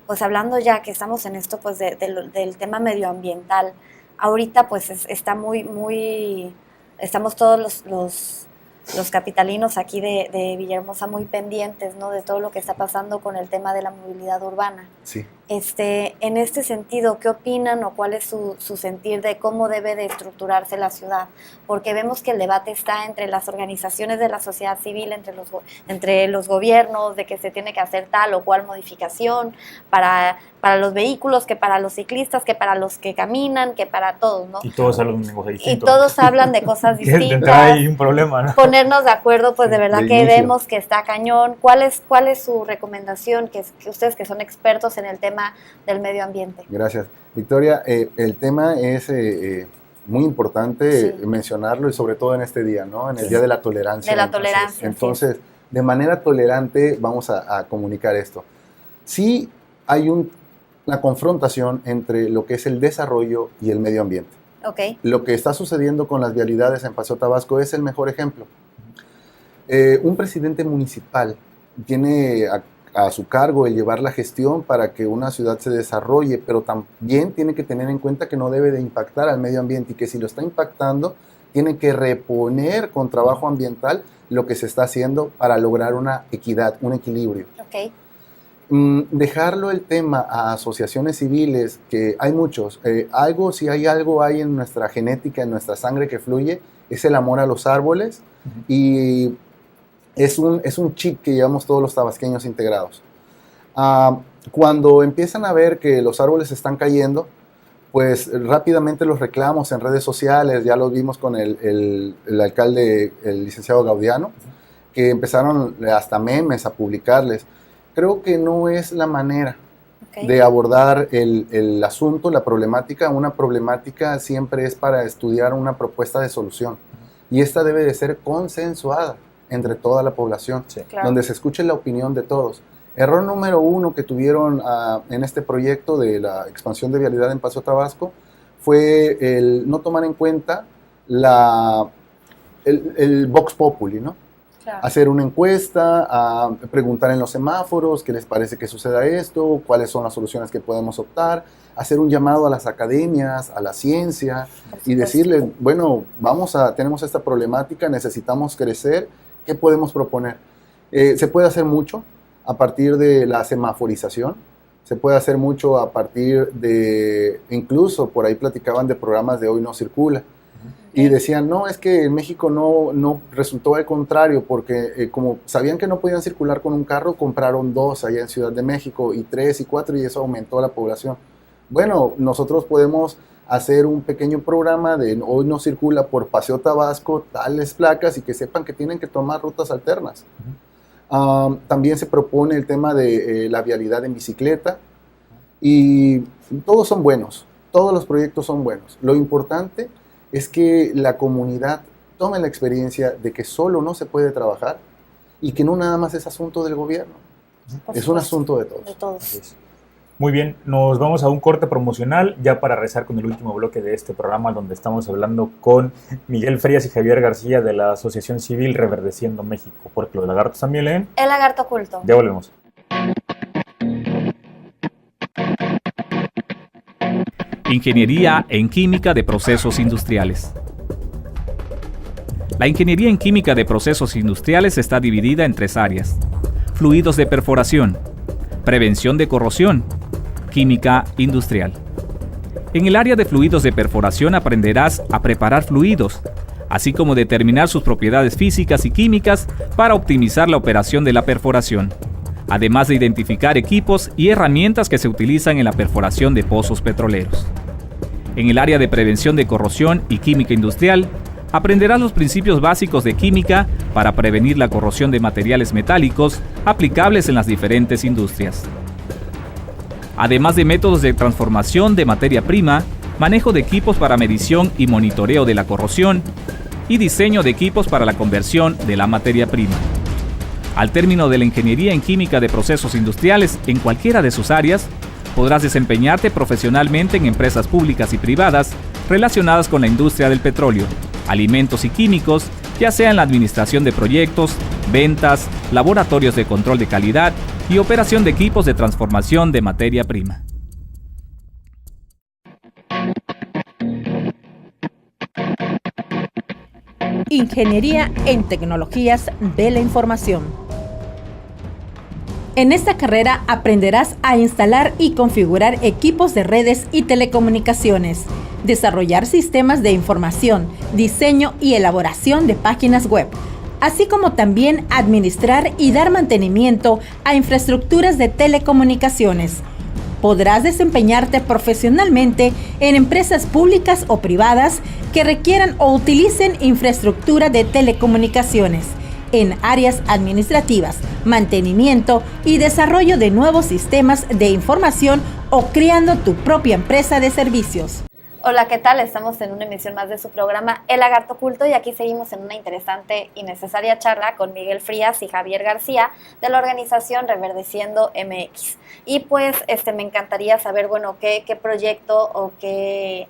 pues hablando ya que estamos en esto pues del tema medioambiental, ahorita pues está estamos todos los capitalinos aquí de Villahermosa muy pendientes, ¿no?, de todo lo que está pasando con el tema de la movilidad urbana. Sí. En este sentido, ¿qué opinan o cuál es su sentir de cómo debe de estructurarse la ciudad? Porque vemos que el debate está entre las organizaciones de la sociedad civil, entre los gobiernos, de que se tiene que hacer tal o cual modificación para los vehículos, que para los ciclistas, que para los que caminan, que para todos, ¿no? Y todos hablan de un lenguaje distinto. Y todos hablan de cosas distintas. Hay un problema, ¿no? Ponernos de acuerdo, pues de verdad De que inicio. vemos que está cañón. ¿Cuál es su recomendación, que ustedes que son expertos en el tema del medio ambiente? Gracias. Victoria, el tema es muy importante mencionarlo, y sobre todo en este día, ¿no? En el Día de la Tolerancia. De la tolerancia. Entonces, de manera tolerante vamos a comunicar esto. Sí hay una confrontación entre lo que es el desarrollo y el medio ambiente. Ok. Lo que está sucediendo con las vialidades en Paseo Tabasco es el mejor ejemplo. Un presidente municipal tiene a su cargo el llevar la gestión para que una ciudad se desarrolle, pero también tiene que tener en cuenta que no debe de impactar al medio ambiente, y que si lo está impactando, tiene que reponer con trabajo ambiental lo que se está haciendo para lograr una equidad, un equilibrio. Ok. Dejarlo el tema a asociaciones civiles, que hay muchos. Si hay algo hay en nuestra genética, en nuestra sangre que fluye, es el amor a los árboles, y es un chip que llevamos todos los tabasqueños integrados. Cuando empiezan a ver que los árboles están cayendo, pues rápidamente los reclamos en redes sociales, ya los vimos con el alcalde, el licenciado Gaudiano, que empezaron hasta memes a publicarles. Creo que no es la manera de abordar el asunto, la problemática. Una problemática siempre es para estudiar una propuesta de solución, y esta debe de ser consensuada entre toda la población, Claro. donde se escuche la opinión de todos. Error número 1 que tuvieron en este proyecto de la expansión de vialidad en Paseo Tabasco fue el no tomar en cuenta el Vox Populi, ¿no? Claro. Hacer una encuesta, preguntar en los semáforos qué les parece que suceda esto, cuáles son las soluciones que podemos optar, hacer un llamado a las academias, a la ciencia, y decirles, bueno, tenemos esta problemática, necesitamos crecer, ¿qué podemos proponer? Se puede hacer mucho a partir de la semaforización, se puede hacer mucho a partir de, incluso por ahí platicaban de programas de Hoy No Circula, y decían, no, es que en México no resultó al contrario, porque como sabían que no podían circular con un carro, compraron 2 allá en Ciudad de México, y 3 y 4, y eso aumentó la población. Bueno, nosotros podemos hacer un pequeño programa de Hoy No Circula por Paseo Tabasco, tales placas, y que sepan que tienen que tomar rutas alternas. También se propone el tema de la vialidad en bicicleta, y todos son buenos, todos los proyectos son buenos. Lo importante es que la comunidad tome la experiencia de que solo no se puede trabajar, y que no nada más es asunto del gobierno, es un asunto de todos. De todos. Muy bien, nos vamos a un corte promocional ya para rezar con el último bloque de este programa, donde estamos hablando con Miguel Frías y Javier García de la Asociación Civil Reverdeciendo México, porque los lagartos también leen. El lagarto oculto. Ya volvemos. Ingeniería en Química de Procesos Industriales. La ingeniería en química de procesos industriales está dividida en 3 áreas: fluidos de perforación, prevención de corrosión, química industrial. En el área de fluidos de perforación aprenderás a preparar fluidos, así como determinar sus propiedades físicas y químicas para optimizar la operación de la perforación, además de identificar equipos y herramientas que se utilizan en la perforación de pozos petroleros. En el área de prevención de corrosión y química industrial, aprenderás los principios básicos de química para prevenir la corrosión de materiales metálicos aplicables en las diferentes industrias. Además de métodos de transformación de materia prima, manejo de equipos para medición y monitoreo de la corrosión y diseño de equipos para la conversión de la materia prima. Al término de la ingeniería en química de procesos industriales en cualquiera de sus áreas, podrás desempeñarte profesionalmente en empresas públicas y privadas relacionadas con la industria del petróleo, alimentos y químicos, ya sea en la administración de proyectos, ventas, laboratorios de control de calidad y operación de equipos de transformación de materia prima. Ingeniería en Tecnologías de la Información. En esta carrera aprenderás a instalar y configurar equipos de redes y telecomunicaciones, desarrollar sistemas de información, diseño y elaboración de páginas web, así como también administrar y dar mantenimiento a infraestructuras de telecomunicaciones. Podrás desempeñarte profesionalmente en empresas públicas o privadas que requieran o utilicen infraestructura de telecomunicaciones, en áreas administrativas, mantenimiento y desarrollo de nuevos sistemas de información o creando tu propia empresa de servicios. Hola, ¿qué tal? Estamos en una emisión más de su programa El Lagarto Oculto y aquí seguimos en una interesante y necesaria charla con Miguel Frías y Javier García de la organización Reverdeciendo MX. Y pues me encantaría saber, bueno, qué proyecto o qué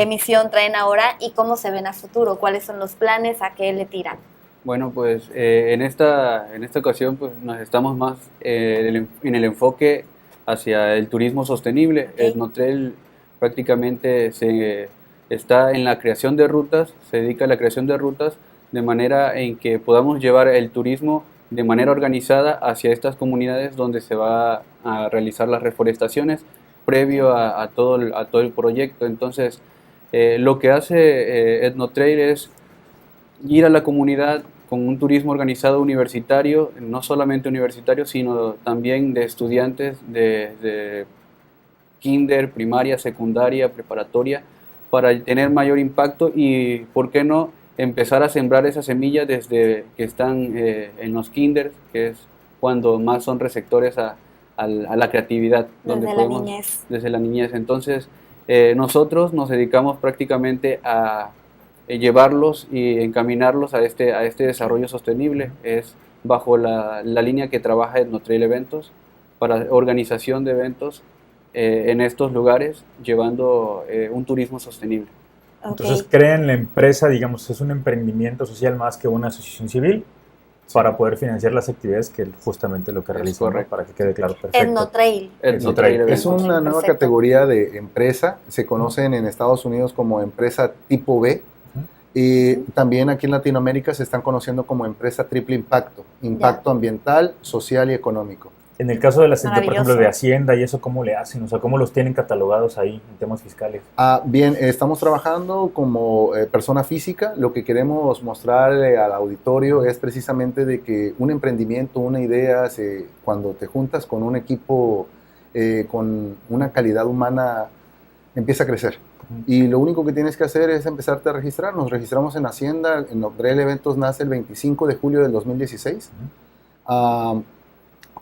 misión traen ahora y cómo se ven a futuro, cuáles son los planes, a qué le tiran. Bueno, pues en esta ocasión pues nos estamos más en el hacia el turismo sostenible. Okay. Etnotrail prácticamente está en la creación de rutas, se dedica a la creación de rutas de manera en que podamos llevar el turismo de manera organizada hacia estas comunidades donde se va a realizar las reforestaciones previo a todo el proyecto. Entonces, lo que hace Etnotrail es ir a la comunidad con un turismo organizado universitario, no solamente universitario, sino también de estudiantes de kinder, primaria, secundaria, preparatoria, para tener mayor impacto y, ¿por qué no?, empezar a sembrar esas semillas desde que están en los kinders, que es cuando más son receptores a la creatividad. Desde la niñez. Entonces, nosotros nos dedicamos prácticamente a llevarlos y encaminarlos a este desarrollo sostenible. Es bajo la línea que trabaja Etnotrail Eventos, para organización de eventos en estos lugares, llevando un turismo sostenible. Entonces crean la empresa, digamos, es un emprendimiento social más que una asociación civil para poder financiar las actividades que justamente lo que realizan, ¿no? Para que quede claro, perfecto. Etnotrail. Es una nueva categoría de empresa, se conocen en Estados Unidos como empresa tipo B, y también aquí en Latinoamérica se están conociendo como empresa triple impacto, impacto ambiental, social y económico. En el caso de la gente, por ejemplo, de Hacienda y eso, ¿cómo le hacen? O sea, ¿cómo los tienen catalogados ahí en temas fiscales? Bien, estamos trabajando como persona física. Lo que queremos mostrarle al auditorio es precisamente de que un emprendimiento, una idea, cuando te juntas con un equipo con una calidad humana, empieza a crecer. Y lo único que tienes que hacer es empezarte a registrar. Nos registramos en Hacienda. Etnotrail Eventos nace el 25 de julio del 2016.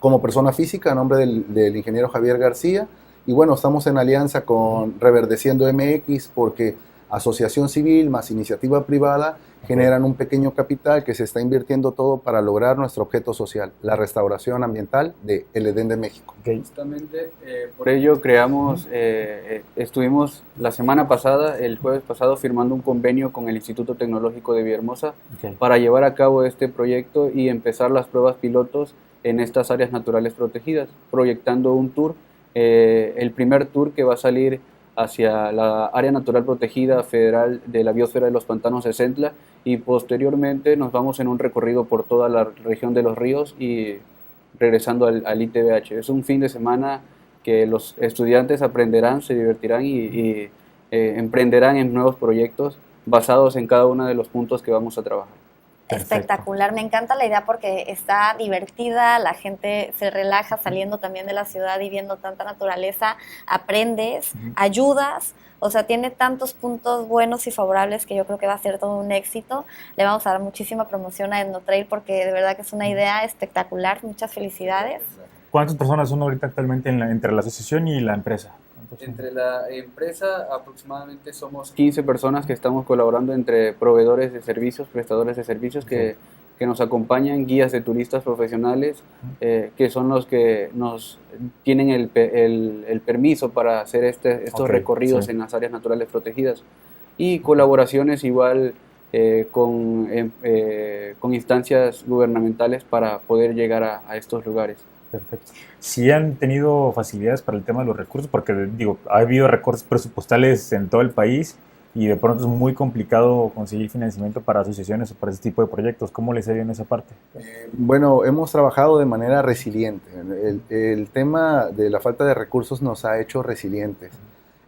Como persona física, a nombre del ingeniero Javier García. Y bueno, estamos en alianza con Reverdeciendo MX porque asociación civil más iniciativa privada generan un pequeño capital que se está invirtiendo todo para lograr nuestro objeto social, la restauración ambiental del Edén de México. Justamente por ello creamos, estuvimos la semana pasada, el jueves pasado, firmando un convenio con el Instituto Tecnológico de Villahermosa para llevar a cabo este proyecto y empezar las pruebas pilotos en estas áreas naturales protegidas, proyectando un tour, el primer tour que va a salir hacia la área natural protegida federal de la biosfera de los pantanos de Centla, y posteriormente nos vamos en un recorrido por toda la región de los ríos y regresando al ITBH. Es un fin de semana que los estudiantes aprenderán, se divertirán y emprenderán en nuevos proyectos basados en cada uno de los puntos que vamos a trabajar. Espectacular, me encanta la idea porque está divertida, la gente se relaja saliendo también de la ciudad y viendo tanta naturaleza, aprendes, ayudas, o sea, tiene tantos puntos buenos y favorables que yo creo que va a ser todo un éxito. Le vamos a dar muchísima promoción a Etnotrail porque de verdad que es una idea espectacular, muchas felicidades. ¿Cuántas personas son ahorita actualmente entre la asociación y la empresa? Entre la empresa aproximadamente somos 15 personas que estamos colaborando entre proveedores de servicios, prestadores de servicios que nos acompañan, guías de turistas profesionales, que son los que nos tienen el permiso para hacer estos recorridos en las áreas naturales protegidas, y colaboraciones igual con instancias gubernamentales para poder llegar a estos lugares. Perfecto. ¿Sí han tenido facilidades para el tema de los recursos? Porque, digo, ha habido recortes presupuestales en todo el país y de pronto es muy complicado conseguir financiamiento para asociaciones o para ese tipo de proyectos. ¿Cómo les ha ido en esa parte? Bueno, hemos trabajado de manera resiliente. El tema de la falta de recursos nos ha hecho resilientes.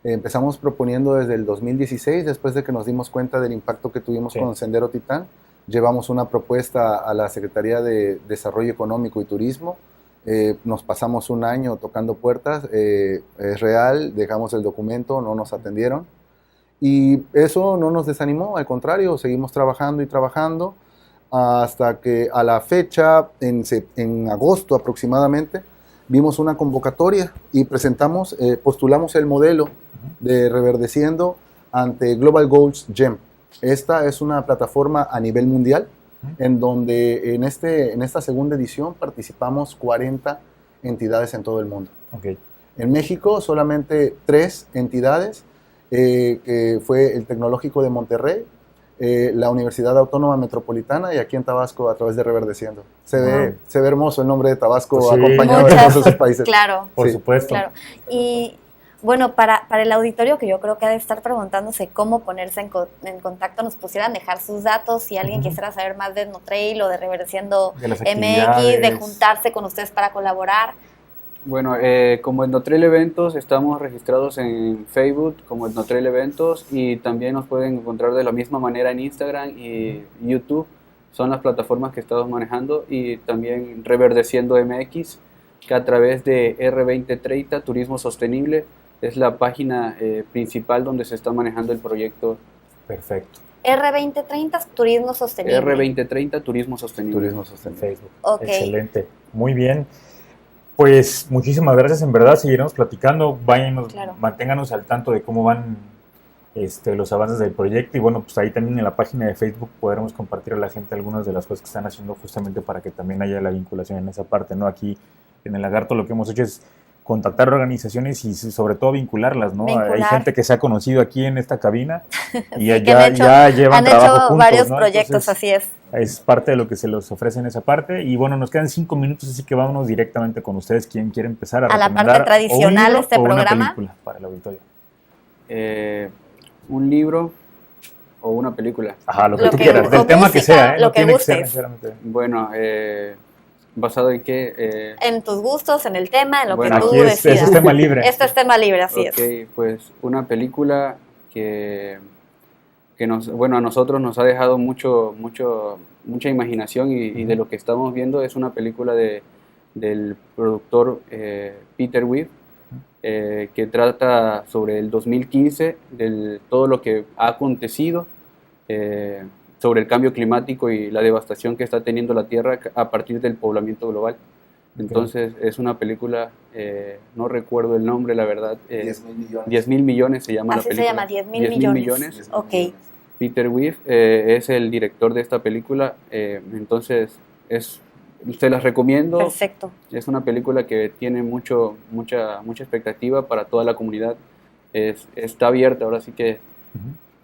Empezamos proponiendo desde el 2016, después de que nos dimos cuenta del impacto que tuvimos con Sendero Titán. Llevamos una propuesta a la Secretaría de Desarrollo Económico y Turismo. Nos pasamos un año tocando puertas. Es real, dejamos el documento, no nos atendieron. Y eso no nos desanimó, al contrario, seguimos trabajando y trabajando hasta que a la fecha, en agosto aproximadamente, vimos una convocatoria y postulamos el modelo de Reverdeciendo ante Global Goals GEM. Esta es una plataforma a nivel mundial en donde en esta segunda edición participamos 40 entidades en todo el mundo. Okay. En México solamente 3 entidades, que fue el Tecnológico de Monterrey, la Universidad Autónoma Metropolitana y aquí en Tabasco a través de Reverdeciendo. Se ve hermoso el nombre de Tabasco, pues acompañado de todos esos países. Claro. Por supuesto. Claro. Y bueno, para el auditorio, que yo creo que ha de estar preguntándose cómo ponerse en contacto, nos pusieran dejar sus datos si alguien quisiera saber más de Etnotrail o de Reverdeciendo MX, de juntarse con ustedes para colaborar. Bueno, como Etnotrail Eventos estamos registrados en Facebook como Etnotrail Eventos y también nos pueden encontrar de la misma manera en Instagram y YouTube. Son las plataformas que estamos manejando y también Reverdeciendo MX, que a través de R2030 Turismo Sostenible es la página principal donde se está manejando el proyecto. Perfecto. R2030 Turismo Sostenible. R2030 Turismo Sostenible. Turismo Sostenible. Facebook. Okay. Excelente. Muy bien. Pues muchísimas gracias, en verdad, seguiremos platicando, manténganos al tanto de cómo van los avances del proyecto y bueno, pues ahí también en la página de Facebook podremos compartir a la gente algunas de las cosas que están haciendo justamente para que también haya la vinculación en esa parte, ¿no? Aquí en el Lagarto lo que hemos hecho es contactar organizaciones y sobre todo vincularlas, ¿no? Hay gente que se ha conocido aquí en esta cabina y ya llevan trabajo juntos, varios ¿no? proyectos. Entonces, así es. Es parte de lo que se les ofrece en esa parte. Y bueno, nos quedan 5 minutos, así que vámonos directamente con ustedes. ¿Quién quiere empezar a la parte tradicional de este programa? Una película para el auditorio. Un libro o una película. Ajá, lo que tú quieras, del tema que sea. Lo que gustes. Bueno, ¿basado en qué? En tus gustos, en el tema, en lo que tú aquí decidas. Este es tema libre. Esto es tema libre, así es. Ok, pues una película que a nosotros nos ha dejado mucha imaginación y de lo que estamos viendo es una película del productor Peter Weir, que trata sobre el 2015, todo lo que ha acontecido, sobre el cambio climático y la devastación que está teniendo la Tierra a partir del poblamiento global. Entonces es una película, no recuerdo el nombre, la verdad. 10.000 millones. 10.000 millones se llama Así la película. se llama, 10.000 millones. Ok. Peter Weir es el director de esta película, entonces se las recomiendo. Perfecto. Es una película que tiene mucha expectativa para toda la comunidad. Está abierta, ahora sí que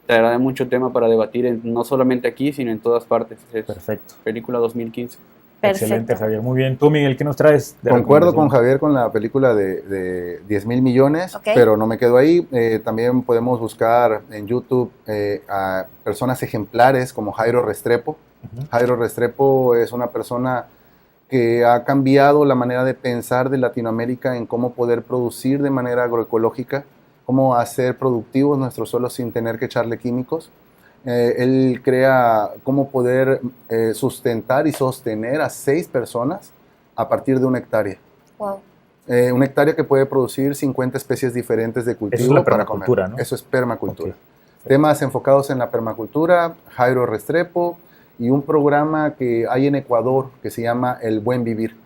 traerá mucho tema para debatir, no solamente aquí, sino en todas partes. Perfecto. Película 2015. Perfecto. Excelente, Javier. Muy bien. Tú, Miguel, ¿qué nos traes? Concuerdo con Javier con la película de 10.000 millones, Okay. pero no me quedo ahí. También podemos buscar en YouTube a personas ejemplares como Jairo Restrepo. Jairo Restrepo es una persona que ha cambiado la manera de pensar de Latinoamérica en cómo poder producir de manera agroecológica, cómo hacer productivos nuestros suelos sin tener que echarle químicos. Él crea cómo poder sustentar y sostener a 6 personas a partir de 1 hectárea. Wow. 1 hectárea que puede producir 50 especies diferentes de cultivo. Eso es la para permacultura, comer. ¿no? Eso es permacultura. Okay. Temas enfocados en la permacultura, Jairo Restrepo, y un programa que hay en Ecuador que se llama El Buen Vivir.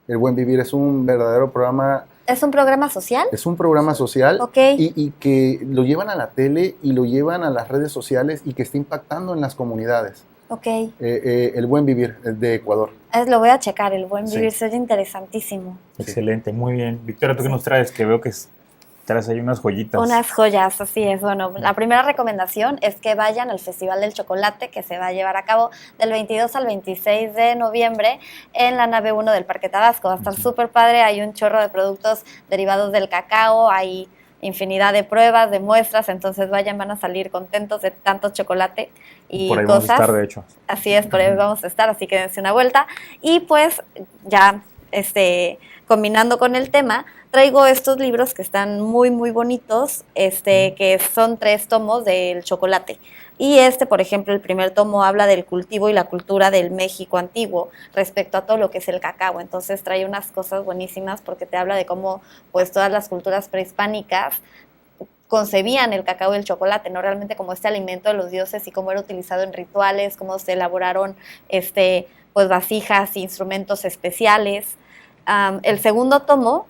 El Buen Vivir es un verdadero programa. ¿Es un programa social? Es un programa social, Okay. y que lo llevan a la tele y lo llevan a las redes sociales y que está impactando en las comunidades. Ok. El Buen Vivir de Ecuador. Lo voy a checar, El Buen Sí. Vivir, se oye interesantísimo. Excelente, muy bien. Victoria, ¿tú qué nos traes? Que veo que traes ahí unas joyitas. Unas joyas, así es. Bueno, la primera recomendación es que vayan al Festival del Chocolate, que se va a llevar a cabo del 22 al 26 de noviembre en la nave 1 del Parque Tabasco. Va a estar súper padre, hay un chorro de productos derivados del cacao, hay infinidad de pruebas, de muestras, entonces vayan, van a salir contentos de tanto chocolate y por ahí cosas. Vamos a estar, de hecho. Así es, por ahí vamos a estar, así que dense una vuelta. Y pues ya combinando con el tema, traigo estos libros que están muy, muy bonitos, que son 3 tomos del chocolate. Y por ejemplo, el primer tomo habla del cultivo y la cultura del México antiguo respecto a todo lo que es el cacao. Entonces trae unas cosas buenísimas porque te habla de cómo pues todas las culturas prehispánicas concebían el cacao y el chocolate, ¿no? Realmente como este alimento de los dioses y cómo era utilizado en rituales, cómo se elaboraron pues vasijas e instrumentos especiales. El segundo tomo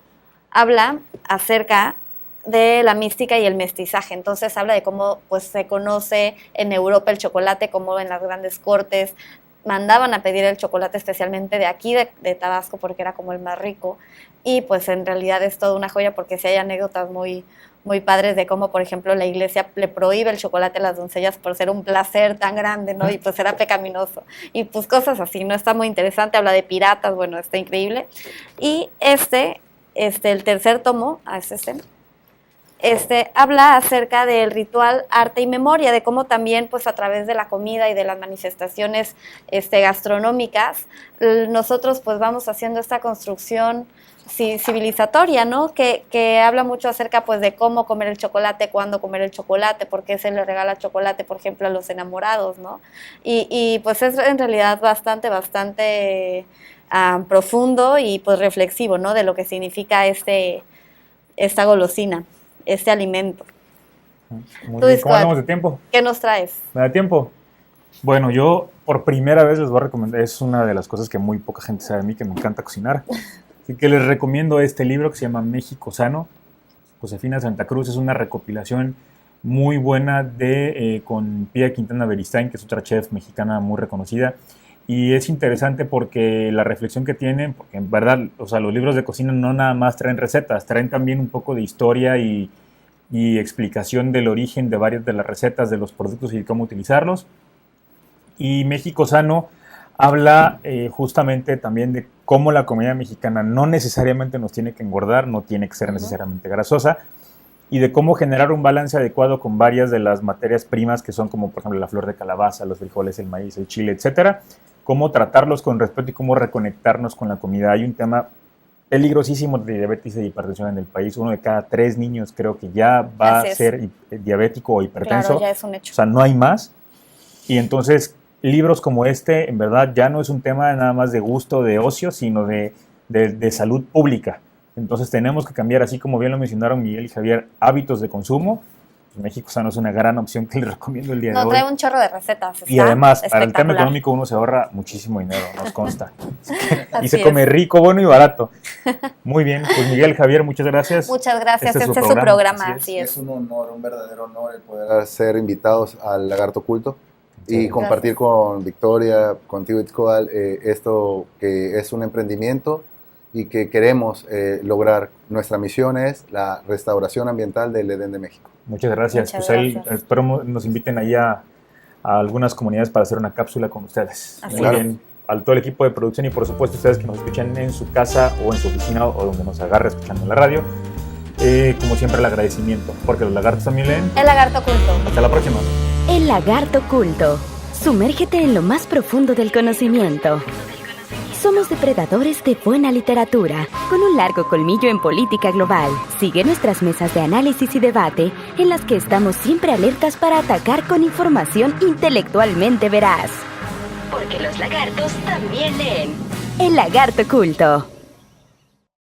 habla acerca de la mística y el mestizaje, entonces habla de cómo pues se conoce en Europa el chocolate, cómo en las grandes cortes mandaban a pedir el chocolate especialmente de aquí de Tabasco porque era como el más rico, y pues en realidad es toda una joya porque sí hay anécdotas muy, muy padres de cómo, por ejemplo, la iglesia le prohíbe el chocolate a las doncellas por ser un placer tan grande, ¿no? Y pues era pecaminoso. Y pues cosas así, ¿no? Está muy interesante, habla de piratas, bueno, está increíble. Y el tercer tomo, habla acerca del ritual arte y memoria, de cómo también pues a través de la comida y de las manifestaciones gastronómicas, nosotros pues vamos haciendo esta construcción civilizatoria, ¿no? Que habla mucho acerca pues de cómo comer el chocolate, cuándo comer el chocolate, por qué se le regala chocolate, por ejemplo, a los enamorados, ¿no? Y pues es en realidad bastante profundo y pues reflexivo, ¿no? De lo que significa esta golosina, este alimento. Muy bien. ¿Cómo andamos de tiempo? ¿Qué nos traes? ¿Me da tiempo? Bueno, yo por primera vez les voy a recomendar, es una de las cosas que muy poca gente sabe de mí, que me encanta cocinar. Así que les recomiendo este libro que se llama México Sano. Josefina Santa Cruz, es una recopilación muy buena con Pía Quintana Beristain, que es otra chef mexicana muy reconocida. Y es interesante porque la reflexión que tienen, porque en verdad, o sea, los libros de cocina no nada más traen recetas, traen también un poco de historia y explicación del origen de varias de las recetas, de los productos y cómo utilizarlos. Y México Sano habla justamente también de cómo la comida mexicana no necesariamente nos tiene que engordar, no tiene que ser necesariamente grasosa, y de cómo generar un balance adecuado con varias de las materias primas que son como, por ejemplo, la flor de calabaza, los frijoles, el maíz, el chile, etcétera. Cómo tratarlos con respeto y cómo reconectarnos con la comida. Hay un tema peligrosísimo de diabetes y hipertensión en el país. 1 de cada 3 niños creo que ya va a ser diabético o hipertenso. Claro, ya es un hecho. O sea, no hay más. Y entonces libros como en verdad, ya no es un tema nada más de gusto, de ocio, sino de salud pública. Entonces tenemos que cambiar, así como bien lo mencionaron Miguel y Javier, hábitos de consumo. Pues México Sano es una gran opción que les recomiendo el día de hoy. Trae un chorro de recetas. Y además, para el tema económico uno se ahorra muchísimo dinero, nos consta. Y se come rico, bueno y barato. Muy bien, pues Miguel, Javier, muchas gracias. Muchas gracias, este es su programa, así es. Es un honor, un verdadero honor el poder ser invitados al Lagarto Oculto y compartir con Victoria, contigo Itzcoatl, esto que es un emprendimiento y que queremos lograr. Nuestra misión es la restauración ambiental del Edén de México. Muchas gracias. Espero nos inviten ahí a algunas comunidades para hacer una cápsula con ustedes. Muy bien. A todo el equipo de producción y por supuesto ustedes que nos escuchan en su casa o en su oficina o donde nos agarre escuchando en la radio. Como siempre el agradecimiento, porque los lagartos también leen. El Lagarto Oculto. Hasta la próxima. El Lagarto Oculto. Sumérgete en lo más profundo del conocimiento. Somos depredadores de buena literatura, con un largo colmillo en política global. Sigue nuestras mesas de análisis y debate, en las que estamos siempre alertas para atacar con información intelectualmente veraz. Porque los lagartos también leen. El Lagarto Oculto.